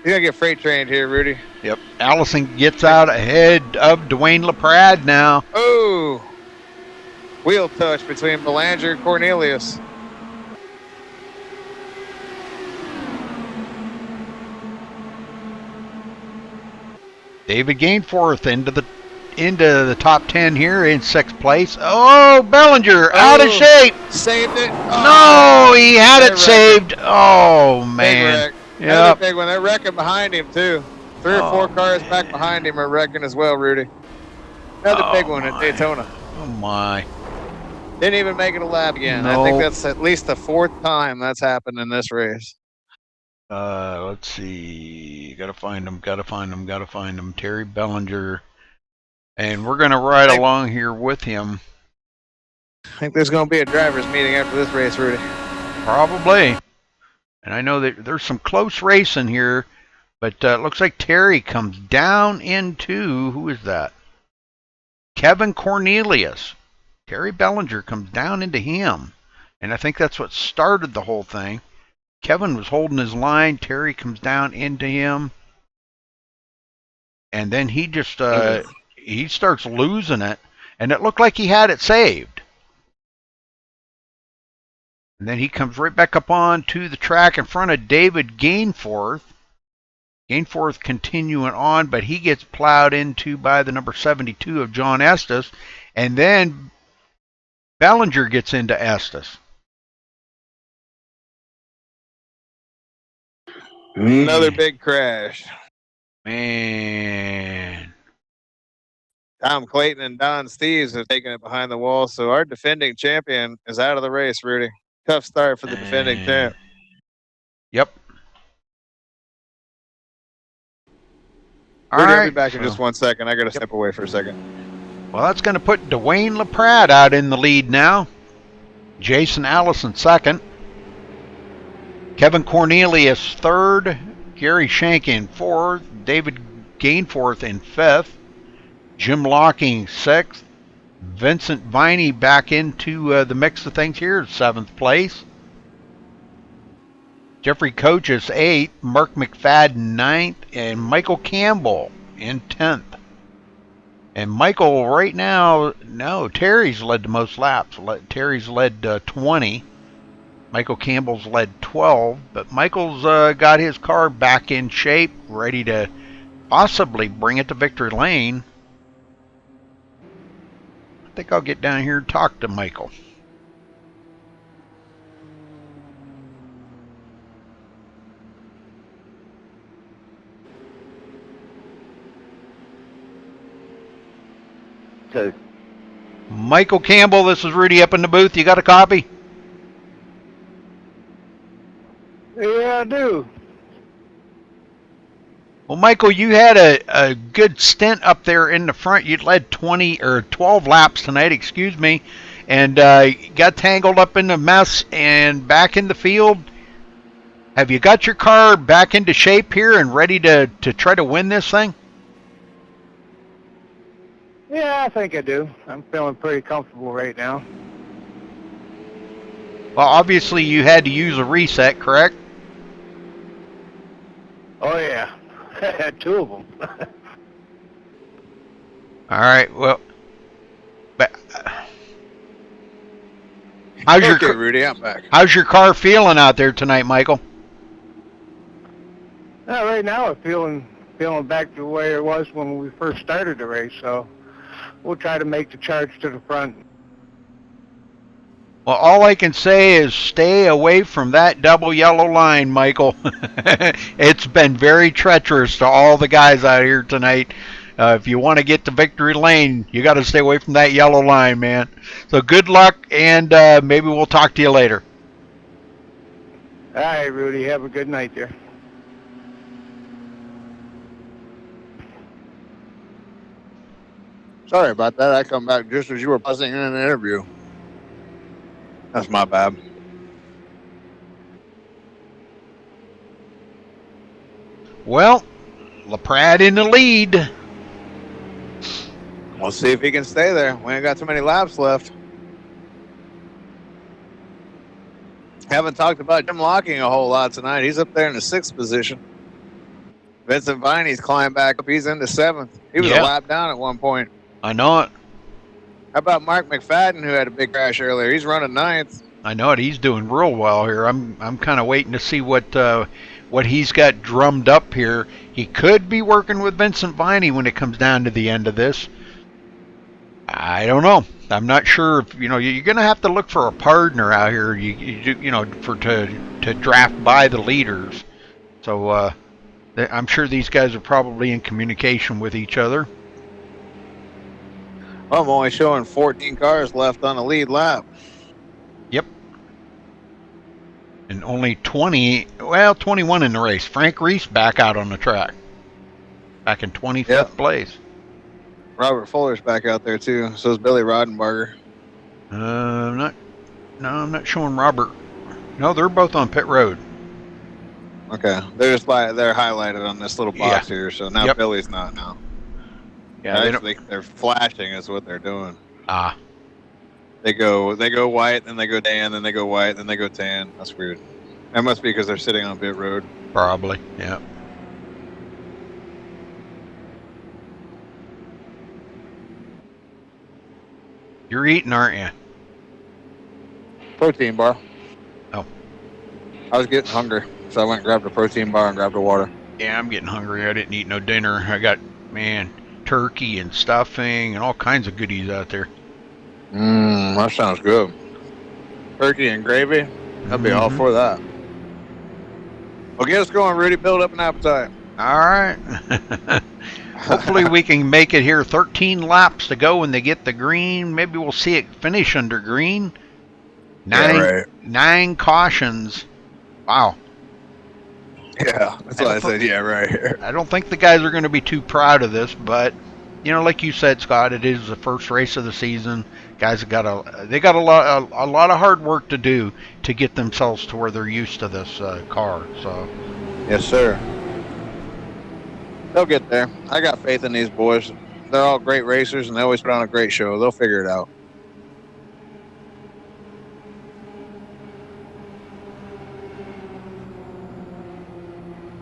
Speaker 2: gonna get freight trained here, Rudy.
Speaker 1: Yep. Allison gets out ahead of Dwayne LaPrade now.
Speaker 2: Oh, wheel touch between Belanger and Cornelius.
Speaker 1: David Gainforth into the top 10 here in 6th place. Oh, Bellinger out of shape.
Speaker 2: Saved it.
Speaker 1: No, he had it saved. Oh, man.
Speaker 2: Another big one. They're wrecking behind him, too. 3 or 4 cars back behind him are wrecking as well, Rudy. Another big one at Daytona.
Speaker 1: Oh, my.
Speaker 2: Didn't even make it a lap again.
Speaker 1: No.
Speaker 2: I think that's at least the 4th time that's happened in this race.
Speaker 1: Let's see. Gotta find him. Terry Bellinger. And we're going to ride along here with him.
Speaker 2: I think there's going to be a driver's meeting after this race, Rudy.
Speaker 1: Probably. And I know that there's some close racing here, but it looks like Terry comes down into, who is that? Kevin Cornelius. Terry Bellinger comes down into him. And I think that's what started the whole thing. Kevin was holding his line. Terry comes down into him. And then he just, he starts losing it. And it looked like he had it saved. And then he comes right back up on to the track in front of David Gainforth. Gainforth continuing on, but he gets plowed into by the number 72 of John Estes. And then Bellinger gets into Estes.
Speaker 2: Another big crash.
Speaker 1: Man.
Speaker 2: Tom Clayton and Don Steves have taken it behind the wall, so our defending champion is out of the race, Rudy. Tough start for the defending champ.
Speaker 1: Yep.
Speaker 2: Rudy, I'll be back in just 1 second. I got to step away for a second.
Speaker 1: Well, that's going to put Dwayne LaPrade out in the lead now. Jason Allison second. Kevin Cornelius third. Gary Shank in fourth. David Gainforth in fifth. Jim Locking sixth. Vincent Viney back into the mix of things here, 7th place. Jeffrey Coaches 8th, Mark McFadden 9th, and Michael Campbell in 10th. And Michael right now, no, Terry's led the most laps. Terry's led 20. Michael Campbell's led 12, but Michael's got his car back in shape, ready to possibly bring it to victory lane. I think I'll get down here and talk to Michael.
Speaker 4: Two.
Speaker 1: Michael Campbell, this is Rudy up in the booth. You got a copy?
Speaker 6: Yeah, I do.
Speaker 1: Well, Michael, you had a good stint up there in the front. You led 20 or 12 laps tonight, excuse me, and got tangled up in the mess and back in the field. Have you got your car back into shape here and ready to try to win this thing?
Speaker 6: Yeah, I think I do. I'm feeling pretty comfortable right now.
Speaker 1: Well, obviously you had to use a reset, correct?
Speaker 6: Oh, yeah. 2 of them.
Speaker 1: All right. Well, but how's your
Speaker 2: Rudy? I'm back.
Speaker 1: how's your car feeling out there tonight, Michael?
Speaker 6: Right now I'm feeling back to where it was when we first started the race, so
Speaker 7: we'll try to make the charge to the front.
Speaker 1: Well, all I can say is stay away from that double yellow line, Michael. It's been very treacherous to all the guys out here tonight. If you want to get to victory lane, you got to stay away from that yellow line, man. So good luck, and maybe we'll talk to you later.
Speaker 7: All right, Rudy, have a good night there.
Speaker 2: Sorry about that. I come back just as you were buzzing in an interview. That's my bad.
Speaker 1: Well, LaPrade in the lead.
Speaker 2: We'll see if he can stay there. We ain't got too many laps left. Haven't talked about Jim Locking a whole lot tonight. He's up there in the 6th position. Vincent Viney's climbed back up. He's in the 7th. He was a lap down at one point.
Speaker 1: I know it.
Speaker 2: How about Mark McFadden, who had a big crash earlier? He's running 9th.
Speaker 1: I know it. He's doing real well here. I'm kind of waiting to see what he's got drummed up here. He could be working with Vincent Viney when it comes down to the end of this. I don't know. I'm not sure if you're going to have to look for a partner out here. To draft by the leaders. So I'm sure these guys are probably in communication with each other.
Speaker 2: I'm only showing 14 cars left on the lead lap.
Speaker 1: Yep. And only 21 in the race. Frank Reese back out on the track. Back in 25th place.
Speaker 2: Robert Fuller's back out there too. So is Billy Rodenbarger.
Speaker 1: I'm not showing Robert. No, they're both on pit road.
Speaker 2: Okay. They're highlighted on this little box here. So now Billy's not now. Yeah, they're flashing is what they're doing.
Speaker 1: Ah.
Speaker 2: They go white, then they go tan, then they go white, then they go tan. That's weird. That must be because they're sitting on pit road.
Speaker 1: Probably, yeah. You're eating, aren't you?
Speaker 2: Protein bar.
Speaker 1: Oh.
Speaker 2: I was getting hungry, so I went and grabbed a protein bar and grabbed a water.
Speaker 1: Yeah, I'm getting hungry. I didn't eat no dinner. I got, turkey and stuffing and all kinds of goodies out there.
Speaker 2: That sounds good. Turkey and gravy. I'd be all for that. Well, get us going, Rudy. Build up an appetite.
Speaker 1: All right. Hopefully we can make it here. 13 laps to go when they get the green. Maybe we'll see it finish under green. 9 cautions. Wow.
Speaker 2: Yeah, that's what I said. Yeah, right.
Speaker 1: I don't think the guys are going to be too proud of this, but like you said, Scott, it is the first race of the season. Guys have got a lot of hard work to do to get themselves to where they're used to this car. So,
Speaker 2: yes, sir. They'll get there. I got faith in these boys. They're all great racers, and they always put on a great show. They'll figure it out.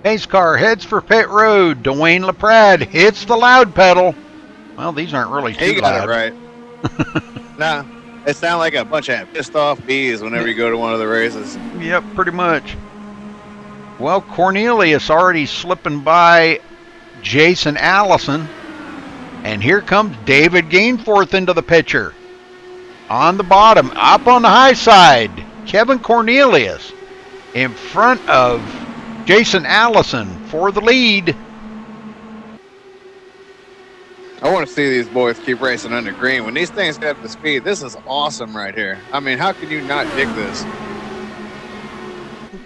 Speaker 1: Pace car heads for pit road. Dwayne LaPrade hits the loud pedal. Well, these aren't really too loud.
Speaker 2: He got it right. Nah, they sound like a bunch of pissed off bees whenever you go to one of the races.
Speaker 1: Yep, pretty much. Well, Cornelius already slipping by Jason Allison. And here comes David Gainforth into the picture. On the bottom, up on the high side, Kevin Cornelius in front of Jason Allison for the lead.
Speaker 2: I want to see these boys keep racing under green. When these things get up to speed, this is awesome right here. I mean, how can you not dig this?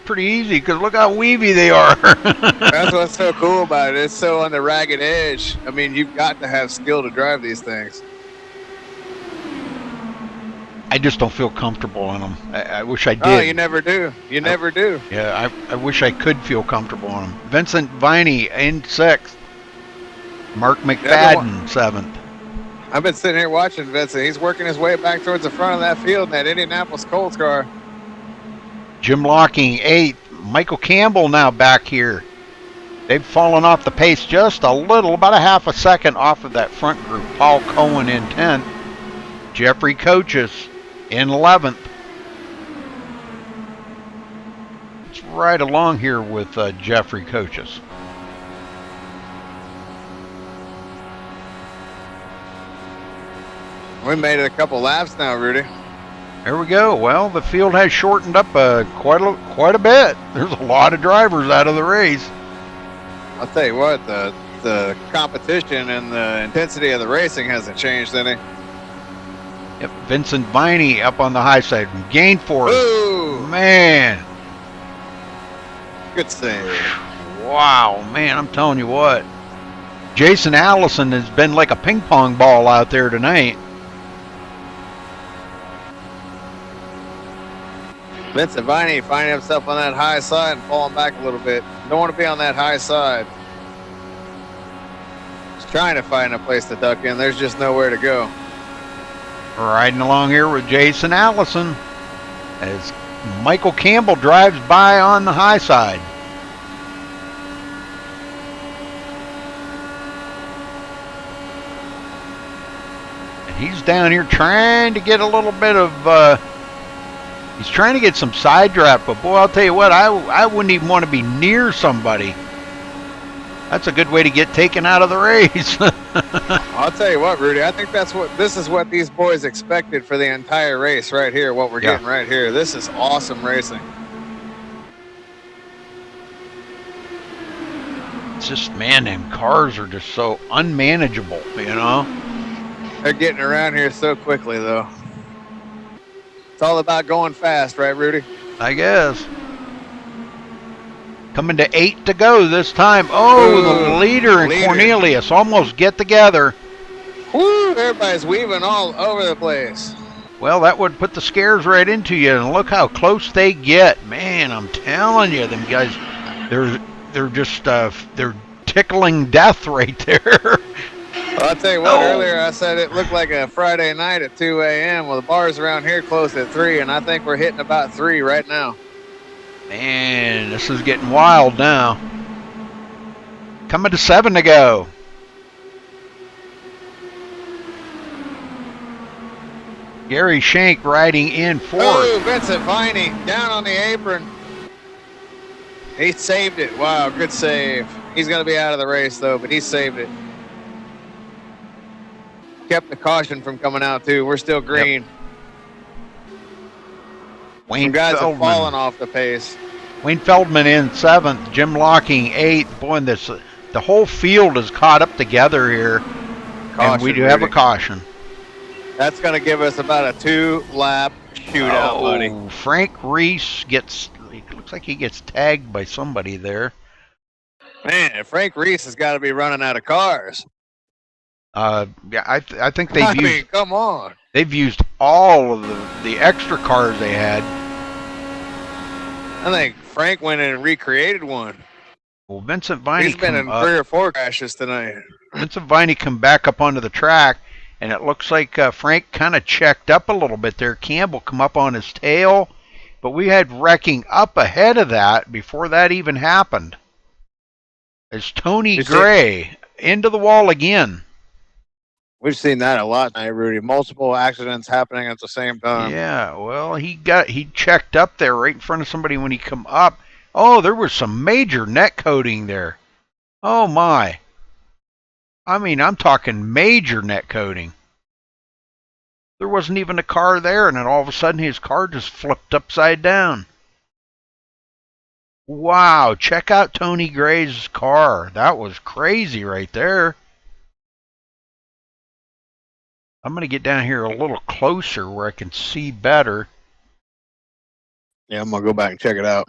Speaker 1: Pretty easy, because look how weavy they are.
Speaker 2: That's what's so cool about it. It's so on the ragged edge. I mean, you've got to have skill to drive these things.
Speaker 1: I just don't feel comfortable in them. I wish I did.
Speaker 2: Oh, you never do. You never do.
Speaker 1: Yeah, I wish I could feel comfortable in them. Vincent Viney in 6th. Mark McFadden 7th.
Speaker 2: I've been sitting here watching Vincent. He's working his way back towards the front of that field in that Indianapolis Colts car.
Speaker 1: Jim Locking 8th. Michael Campbell now back here. They've fallen off the pace just a little, about a half a second off of that front group. Paul Cohen in 10th. Jeffrey Coaches in 11th. It's right along here with Jeffrey Coaches.
Speaker 2: We made it a couple laps now, Rudy.
Speaker 1: There we go. Well, the field has shortened up quite a bit. There's a lot of drivers out of the race.
Speaker 2: I'll tell you what, the competition and the intensity of the racing hasn't changed any.
Speaker 1: Yep, Vincent Viney up on the high side. Gainforth.
Speaker 2: Ooh,
Speaker 1: Man.
Speaker 2: good save.
Speaker 1: Wow, man, I'm telling you what. Jason Allison has been like a ping pong ball out there tonight.
Speaker 2: Vincent Viney finding himself on that high side and falling back a little bit. Don't want to be on that high side. He's trying to find a place to duck in. There's just nowhere to go.
Speaker 1: Riding along here with Jason Allison as Michael Campbell drives by on the high side. And he's down here trying to get a little bit of he's trying to get some side draft, but boy, I'll tell you what, I wouldn't even want to be near somebody. That's a good way to get taken out of the race.
Speaker 2: I'll tell you what, Rudy, I think this is what these boys expected for the entire race right here, what we're getting right here. This is awesome racing.
Speaker 1: It's just, man, them cars are just so unmanageable, you know?
Speaker 2: They're getting around here so quickly, though. It's all about going fast, right, Rudy?
Speaker 1: I guess. Coming to 8 to go this time. Oh,
Speaker 2: Ooh,
Speaker 1: the leader and Cornelius almost get together.
Speaker 2: Woo, everybody's weaving all over the place.
Speaker 1: Well, that would put the scares right into you, and look how close they get. Man, I'm telling you, them guys, they're just they're tickling death right there.
Speaker 2: Well, I'll tell you what, earlier I said it looked like a Friday night at 2 a.m. Well, the bars around here close at 3, and I think we're hitting about 3 right now.
Speaker 1: Man, this is getting wild now. Coming to 7 to go. Gary Shank riding in fourth.
Speaker 2: Oh, Vincent Viney down on the apron. He saved it. Wow, good save. He's going to be out of the race, though, but he saved it. Kept the caution from coming out, too. We're still green.
Speaker 1: Yep. Wayne
Speaker 2: Some guys
Speaker 1: Feldman.
Speaker 2: have fallen off the pace.
Speaker 1: Wayne Feldman in 7th. Jim Locking 8th. Boy, the whole field is caught up together here.
Speaker 2: Caution,
Speaker 1: and we do have a caution.
Speaker 2: That's going to give us about a 2-lap shootout, buddy.
Speaker 1: Frank Reese looks like he gets tagged by somebody there.
Speaker 2: Man, Frank Reese has got to be running out of cars.
Speaker 1: Yeah, I think they've used.
Speaker 2: Come on.
Speaker 1: They've used all of the extra cars they had.
Speaker 2: I think Frank went in and recreated one.
Speaker 1: Well, Vincent Viney.
Speaker 2: He's been in 3 or 4 crashes tonight.
Speaker 1: Vincent Viney come back up onto the track, and it looks like Frank kind of checked up a little bit there. Campbell come up on his tail, but we had wrecking up ahead of that before that even happened. It's Tony Gray into the wall again.
Speaker 2: We've seen that a lot tonight, Rudy. Multiple accidents happening at the same time.
Speaker 1: Yeah, well, he checked up there right in front of somebody when he come up. Oh, there was some major net coating there. Oh my. I mean, I'm talking major net coating. There wasn't even a car there, and then all of a sudden his car just flipped upside down. Wow, check out Tony Gray's car. That was crazy right there. I'm going to get down here a little closer where I can see better.
Speaker 2: Yeah, I'm going to go back and check it out.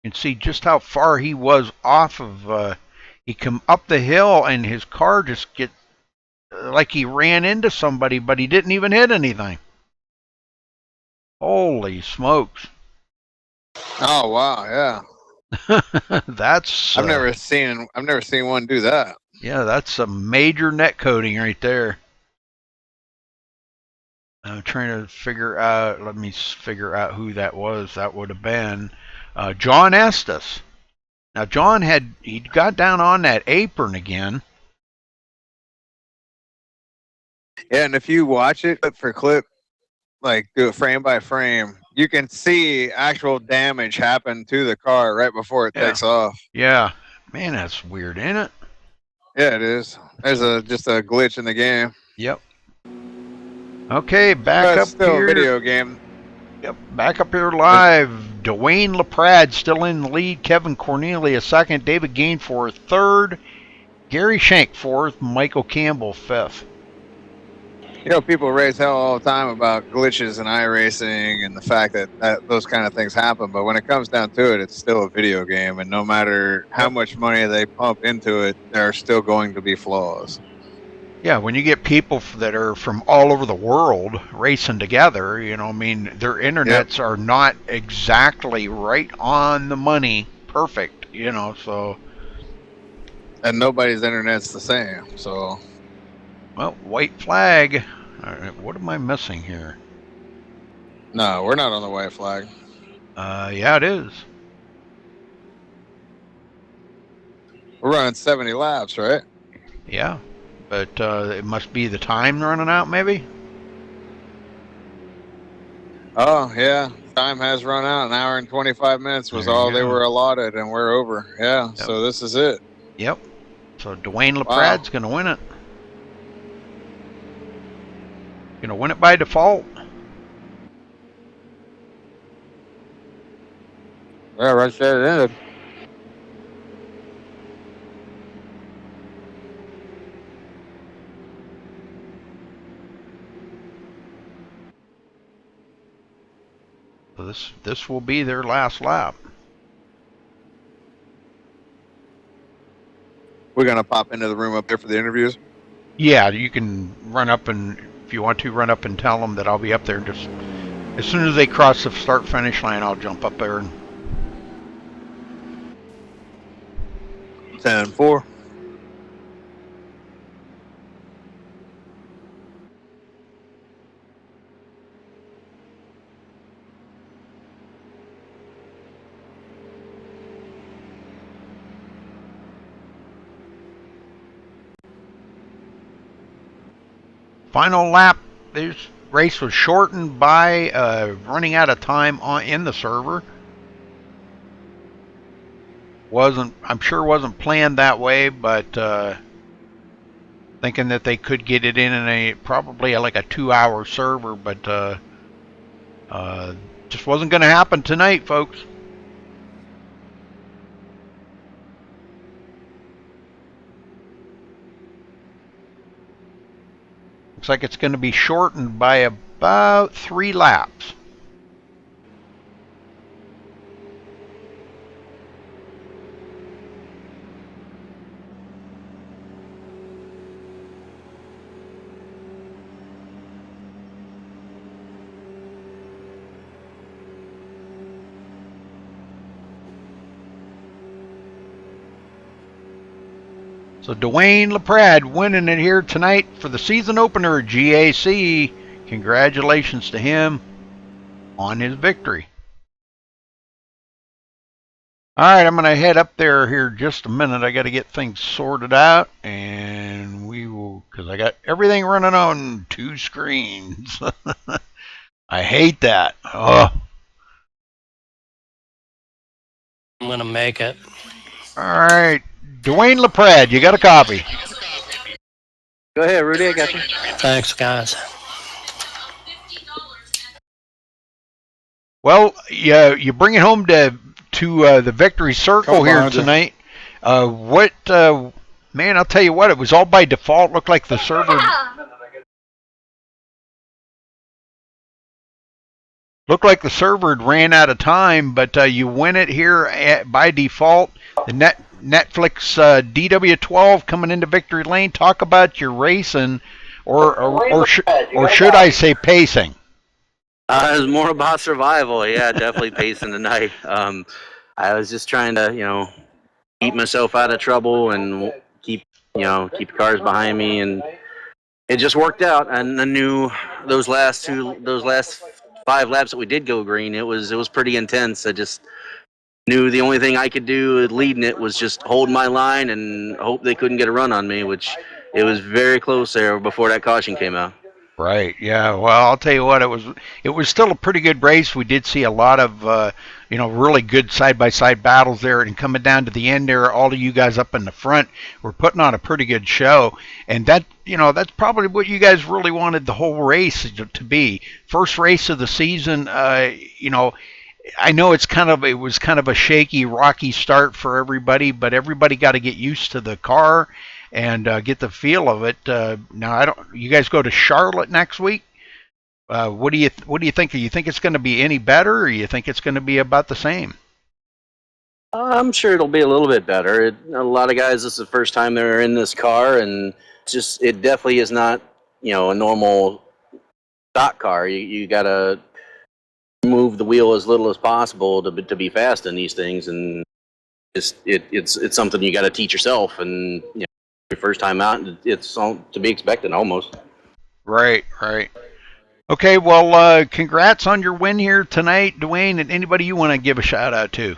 Speaker 1: You can see just how far he was off of, he come up the hill and his car just like he ran into somebody, but he didn't even hit anything. Holy smokes.
Speaker 2: Oh, wow, yeah.
Speaker 1: That's
Speaker 2: I've never seen one do that.
Speaker 1: Yeah, that's some major net coating right there. I'm trying to figure out, let me figure out who that was. That would have been John Estes. Now John he got down on that apron again.
Speaker 2: Yeah, and if you watch it clip for clip, like do it frame by frame, you can see actual damage happen to the car right before it takes off.
Speaker 1: Yeah. Man, that's weird, ain't it?
Speaker 2: Yeah, it is. There's just a glitch in the game.
Speaker 1: Yep. Okay, back
Speaker 2: But
Speaker 1: up
Speaker 2: it's still
Speaker 1: here.
Speaker 2: a video game.
Speaker 1: Yep, back up here live. Dwayne LaPrade still in the lead. Kevin Cornelia second. David Gainforth third. Gary Shank fourth. Michael Campbell fifth.
Speaker 2: You know, people raise hell all the time about glitches in iRacing and the fact that those kind of things happen. But when it comes down to it, it's still a video game. And no matter how much money they pump into it, there are still going to be flaws.
Speaker 1: Yeah, when you get people that are from all over the world racing together, you know, I mean, their internets are not exactly right on the money, perfect, you know, so.
Speaker 2: And nobody's internet's the same, so.
Speaker 1: Well, white flag. All right, what am I missing here?
Speaker 2: No, we're not on the white flag.
Speaker 1: Yeah, it is.
Speaker 2: We're running 70 laps, right?
Speaker 1: Yeah, but it must be the time running out, maybe?
Speaker 2: Oh, yeah. Time has run out. An hour and 25 minutes was all they were allotted, and we're over. Yeah, so this is it.
Speaker 1: Yep. So Dwayne LaPrade's going to win it. Going to win it by default.
Speaker 2: Yeah, right there it ended.
Speaker 1: So this will be their last lap.
Speaker 2: We're going to pop into the room up there for the interviews?
Speaker 1: Yeah, you can run up and, if you want to, run up and tell them that I'll be up there. Just as soon as they cross the start-finish line, I'll jump up there. And
Speaker 2: 10-4.
Speaker 1: final lap, this race was shortened by running out of time in the server. I'm sure wasn't planned that way, but thinking that they could get it in probably like a 2-hour server, but just wasn't going to happen tonight, folks. Looks like it's going to be shortened by about 3 laps. So Dwayne LaPrade winning it here tonight for the season opener at GAC. Congratulations to him on his victory. All right, I'm going to head up there here just a minute. I got to get things sorted out, and we will, because I got everything running on 2 screens. I hate that. Oh.
Speaker 8: I'm going to make it.
Speaker 1: All right, Dwayne LaPrade, you got a copy.
Speaker 9: Go ahead, Rudy. I got you.
Speaker 8: Thanks, guys.
Speaker 1: Well, you bring it home to the victory circle here tonight. Man, I'll tell you what, it was all by default. Looked like the server had ran out of time, but you win it here by default. The Netflix DW12 coming into victory lane. Talk about your racing, or should I say pacing?
Speaker 9: It was more about survival. Yeah, definitely pacing tonight. I was just trying to, keep myself out of trouble and keep cars behind me, and it just worked out. And I knew those last 5 laps that we did go green, it was pretty intense. I just knew the only thing I could do leading it was just hold my line and hope they couldn't get a run on me, which it was very close there before that caution came out.
Speaker 1: Right. Yeah. Well, I'll tell you what. It was still a pretty good race. We did see a lot of really good side by side battles there, and coming down to the end there, all of you guys up in the front were putting on a pretty good show, and that's probably what you guys really wanted the whole race to be. First race of the season. I know it was kind of a shaky, rocky start for everybody, but everybody got to get used to the car and get the feel of it. Now, I don't. You guys go to Charlotte next week. What do you think? Do you think it's going to be any better, or you think it's going to be about the same?
Speaker 9: I'm sure it'll be a little bit better. A lot of guys, this is the first time they're in this car, and it definitely is not, a normal stock car. You got to move the wheel as little as possible to be fast in these things, and it's something you got to teach yourself. And your first time out, it's all to be expected almost.
Speaker 1: Right. Right. Okay. Well, congrats on your win here tonight, Dwayne, and anybody you want to give a shout out to.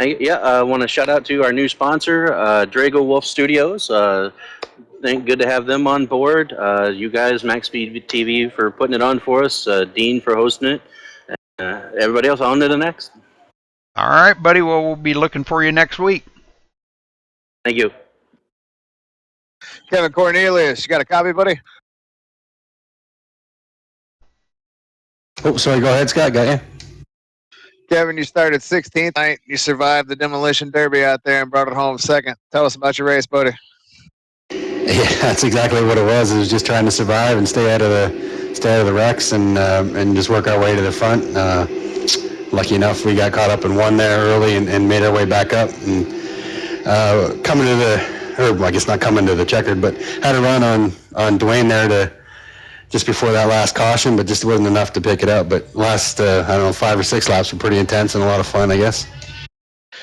Speaker 9: I want to shout out to our new sponsor, Drago Wolf Studios. Good to have them on board. You guys, MaxSpeedTV, for putting it on for us. Dean for hosting it. Everybody else, on to the next.
Speaker 1: All right, buddy. Well, we'll be looking for you next week.
Speaker 9: Thank you.
Speaker 2: Kevin Cornelius, you got a copy, buddy?
Speaker 10: Oh, sorry. Go ahead, Scott. Got you.
Speaker 2: Kevin, you started 16th night. You survived the demolition derby out there and brought it home second. Tell us about your race, buddy.
Speaker 10: Yeah, that's exactly what it was. It was just trying to survive and stay out of the wrecks and just work our way to the front. Lucky enough, we got caught up in one there early and made our way back up. And coming to I guess not coming to the checkered, but had a run on Dwayne there just before that last caution, but just wasn't enough to pick it up. But last, 5 or 6 laps were pretty intense and a lot of fun, I guess.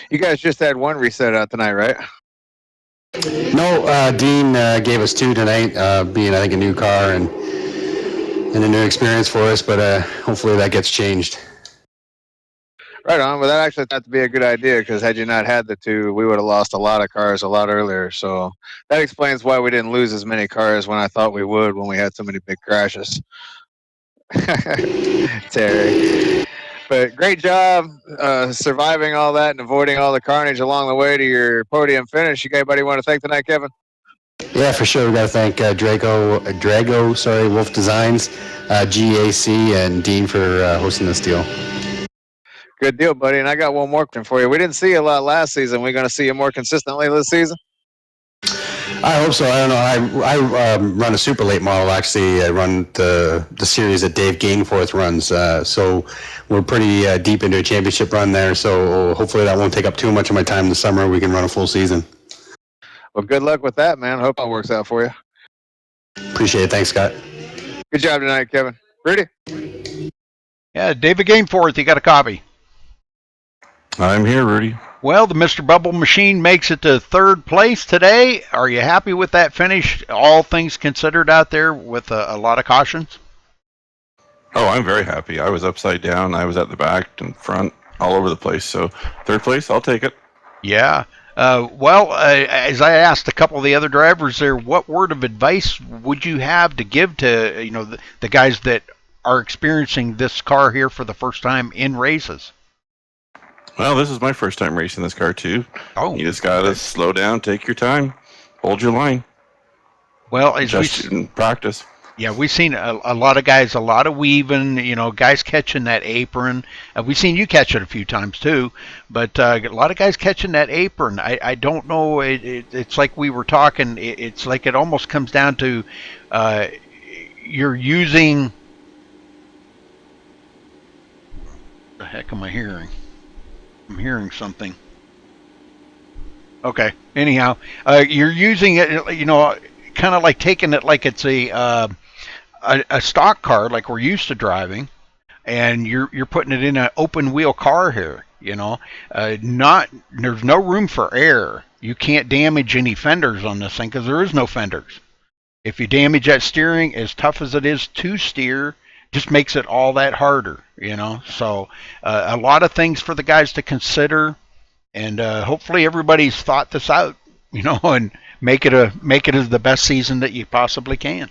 Speaker 2: You guys just had one reset out tonight, right?
Speaker 10: No, Dean gave us 2 tonight, being, I think, a new car and a new experience for us, but hopefully that gets changed.
Speaker 2: Right on. Well, that actually thought to be a good idea, because had you not had the 2, we would have lost a lot of cars a lot earlier. So that explains why we didn't lose as many cars when I thought we would when we had so many big crashes. Terry. But great job surviving all that and avoiding all the carnage along the way to your podium finish. You got anybody you want to thank tonight, Kevin?
Speaker 10: Yeah, for sure. We got to thank Drago, Wolf Designs, GAC, and Dean for hosting this deal.
Speaker 2: Good deal, buddy. And I got one more question for you. We didn't see you a lot last season. We're going to see you more consistently this season?
Speaker 10: I hope so. I don't know. I run a super late model, actually. I run the series that Dave Gainforth runs. So we're pretty deep into a championship run there. So hopefully that won't take up too much of my time this summer. We can run a full season.
Speaker 2: Well, good luck with that, man. Hope that works out for you.
Speaker 10: Appreciate it. Thanks, Scott.
Speaker 2: Good job tonight, Kevin. Rudy?
Speaker 1: Yeah, David Gainforth, you got a copy.
Speaker 11: I'm here, Rudy.
Speaker 1: Well, the Mr. Bubble Machine makes it to 3rd place today. Are you happy with that finish, all things considered out there with a lot of cautions?
Speaker 11: Oh, I'm very happy. I was upside down. I was at the back and front, all over the place. So 3rd place, I'll take it.
Speaker 1: Yeah. As I asked a couple of the other drivers there, what word of advice would you have to give to the guys that are experiencing this car here for the first time in races?
Speaker 11: Well, this is my first time racing this car, too.
Speaker 1: Oh.
Speaker 11: You just got to slow down, take your time, hold your line.
Speaker 1: Well, as
Speaker 11: just in practice.
Speaker 1: Yeah, we've seen a lot of guys, a lot of weaving, guys catching that apron. We've seen you catch it a few times, too. But a lot of guys catching that apron. I don't know. It's like we were talking. It's like it almost comes down to you're using... What the heck am I hearing? I'm hearing something. Okay. Anyhow, you're using it, kind of like taking it like it's a stock car, like we're used to driving, and you're putting it in an open wheel car here. There's no room for error. You can't damage any fenders on this thing because there is no fenders. If you damage that steering, as tough as it is to steer, just makes it all that harder, So a lot of things for the guys to consider, and hopefully everybody's thought this out, and make it as the best season that you possibly can.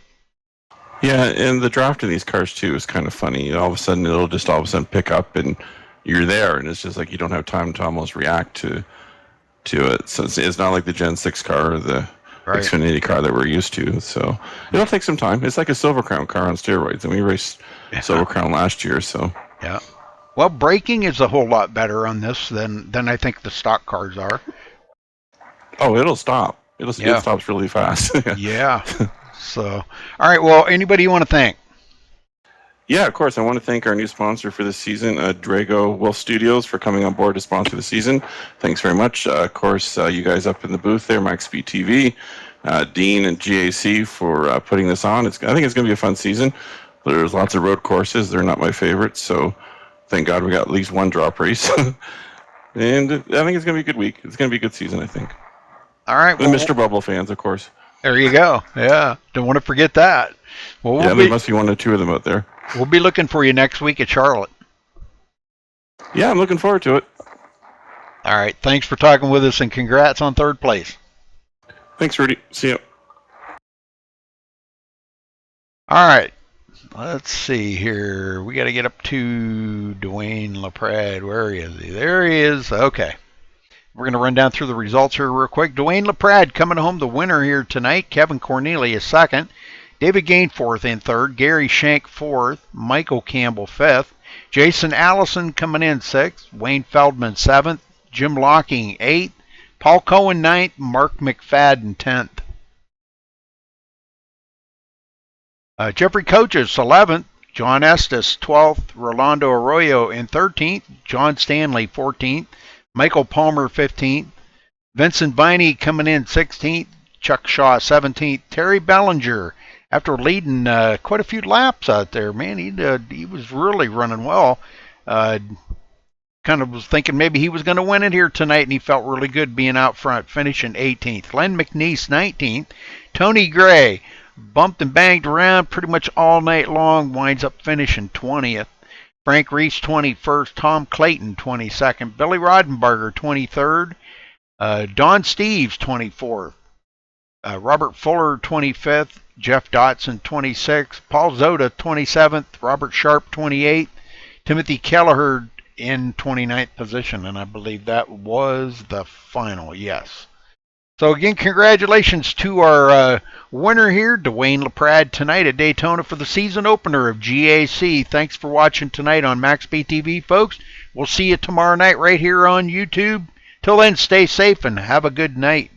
Speaker 11: Yeah, and the draft in these cars too is kind of funny. All of a sudden, it'll just all of a sudden pick up, and you're there, and it's just like you don't have time to almost react to it. So it's not like the Gen 6 car or the
Speaker 1: Right.
Speaker 11: Xfinity car that we're used to. So it'll take some time. It's like a Silver Crown car on steroids, and we raced Silver Crown last year. So
Speaker 1: Yeah. Well, braking is a whole lot better on this than I think the stock cars are.
Speaker 11: oh, it'll stop.
Speaker 1: Yeah.
Speaker 11: It stops really fast.
Speaker 1: Yeah. So, all right. Well, anybody you want to thank?
Speaker 11: Yeah, of course. I want to thank our new sponsor for this season, Drago Wolf Studios, for coming on board to sponsor the season. Thanks very much. Of course, you guys up in the booth there, MaxSpeedTV, Dean and GAC for putting this on. I think it's going to be a fun season. There's lots of road courses. They're not my favorites, so thank God we got at least one drop race. And I think it's going to be a good week. It's going to be a good season, I think.
Speaker 1: All right.
Speaker 11: And Mr. Bubble fans, of course.
Speaker 1: There you go. Yeah. Don't want to forget that. Well,
Speaker 11: Yeah, there must be one or two of them out there.
Speaker 1: We'll be looking for you next week at Charlotte.
Speaker 11: Yeah, I'm looking forward to it.
Speaker 1: All right. Thanks for talking with us, and congrats on third place.
Speaker 11: Thanks, Rudy. See you.
Speaker 1: All right. Let's see here. We got to get up to Dwayne LaPrade. Where is he? There he is. Okay. We're going to run down through the results here real quick. Dwayne LaPrade coming home the winner here tonight. Kevin Cornelius second. David Gainforth in third. Gary Shank fourth. Michael Campbell fifth. Jason Allison coming in sixth. Wayne Feldman seventh. Jim Locking eighth. Paul Cohen ninth. Mark McFadden 10th. Jeffrey Coaches 11th. John Estes 12th. Rolando Arroyo in 13th. John Stanley 14th. Michael Palmer 15th. Vincent Viney coming in 16th. Chuck Shaw 17th. Terry Bellinger, after leading quite a few laps out there, man, he was really running well. Kind of was thinking maybe he was going to win it here tonight, and he felt really good being out front, finishing 18th. Len McNeese 19th. Tony Gray bumped and banged around pretty much all night long, winds up finishing 20th. Frank Reese 21st. Tom Clayton 22nd. Billy Rodenbarger 23rd. Don Steves 24th. Robert Fuller 25th. Jeff Dotson 26th. Paul Zoda 27th. Robert Sharp 28th. Timothy Kelleher in 29th position, and I believe that was the final. Yes. So again, congratulations to our winner here, Dwayne LaPrade, tonight at Daytona for the season opener of GAC. Thanks for watching tonight on MaxSpeedTV, folks. We'll see you tomorrow night right here on YouTube. Till then, stay safe and have a good night.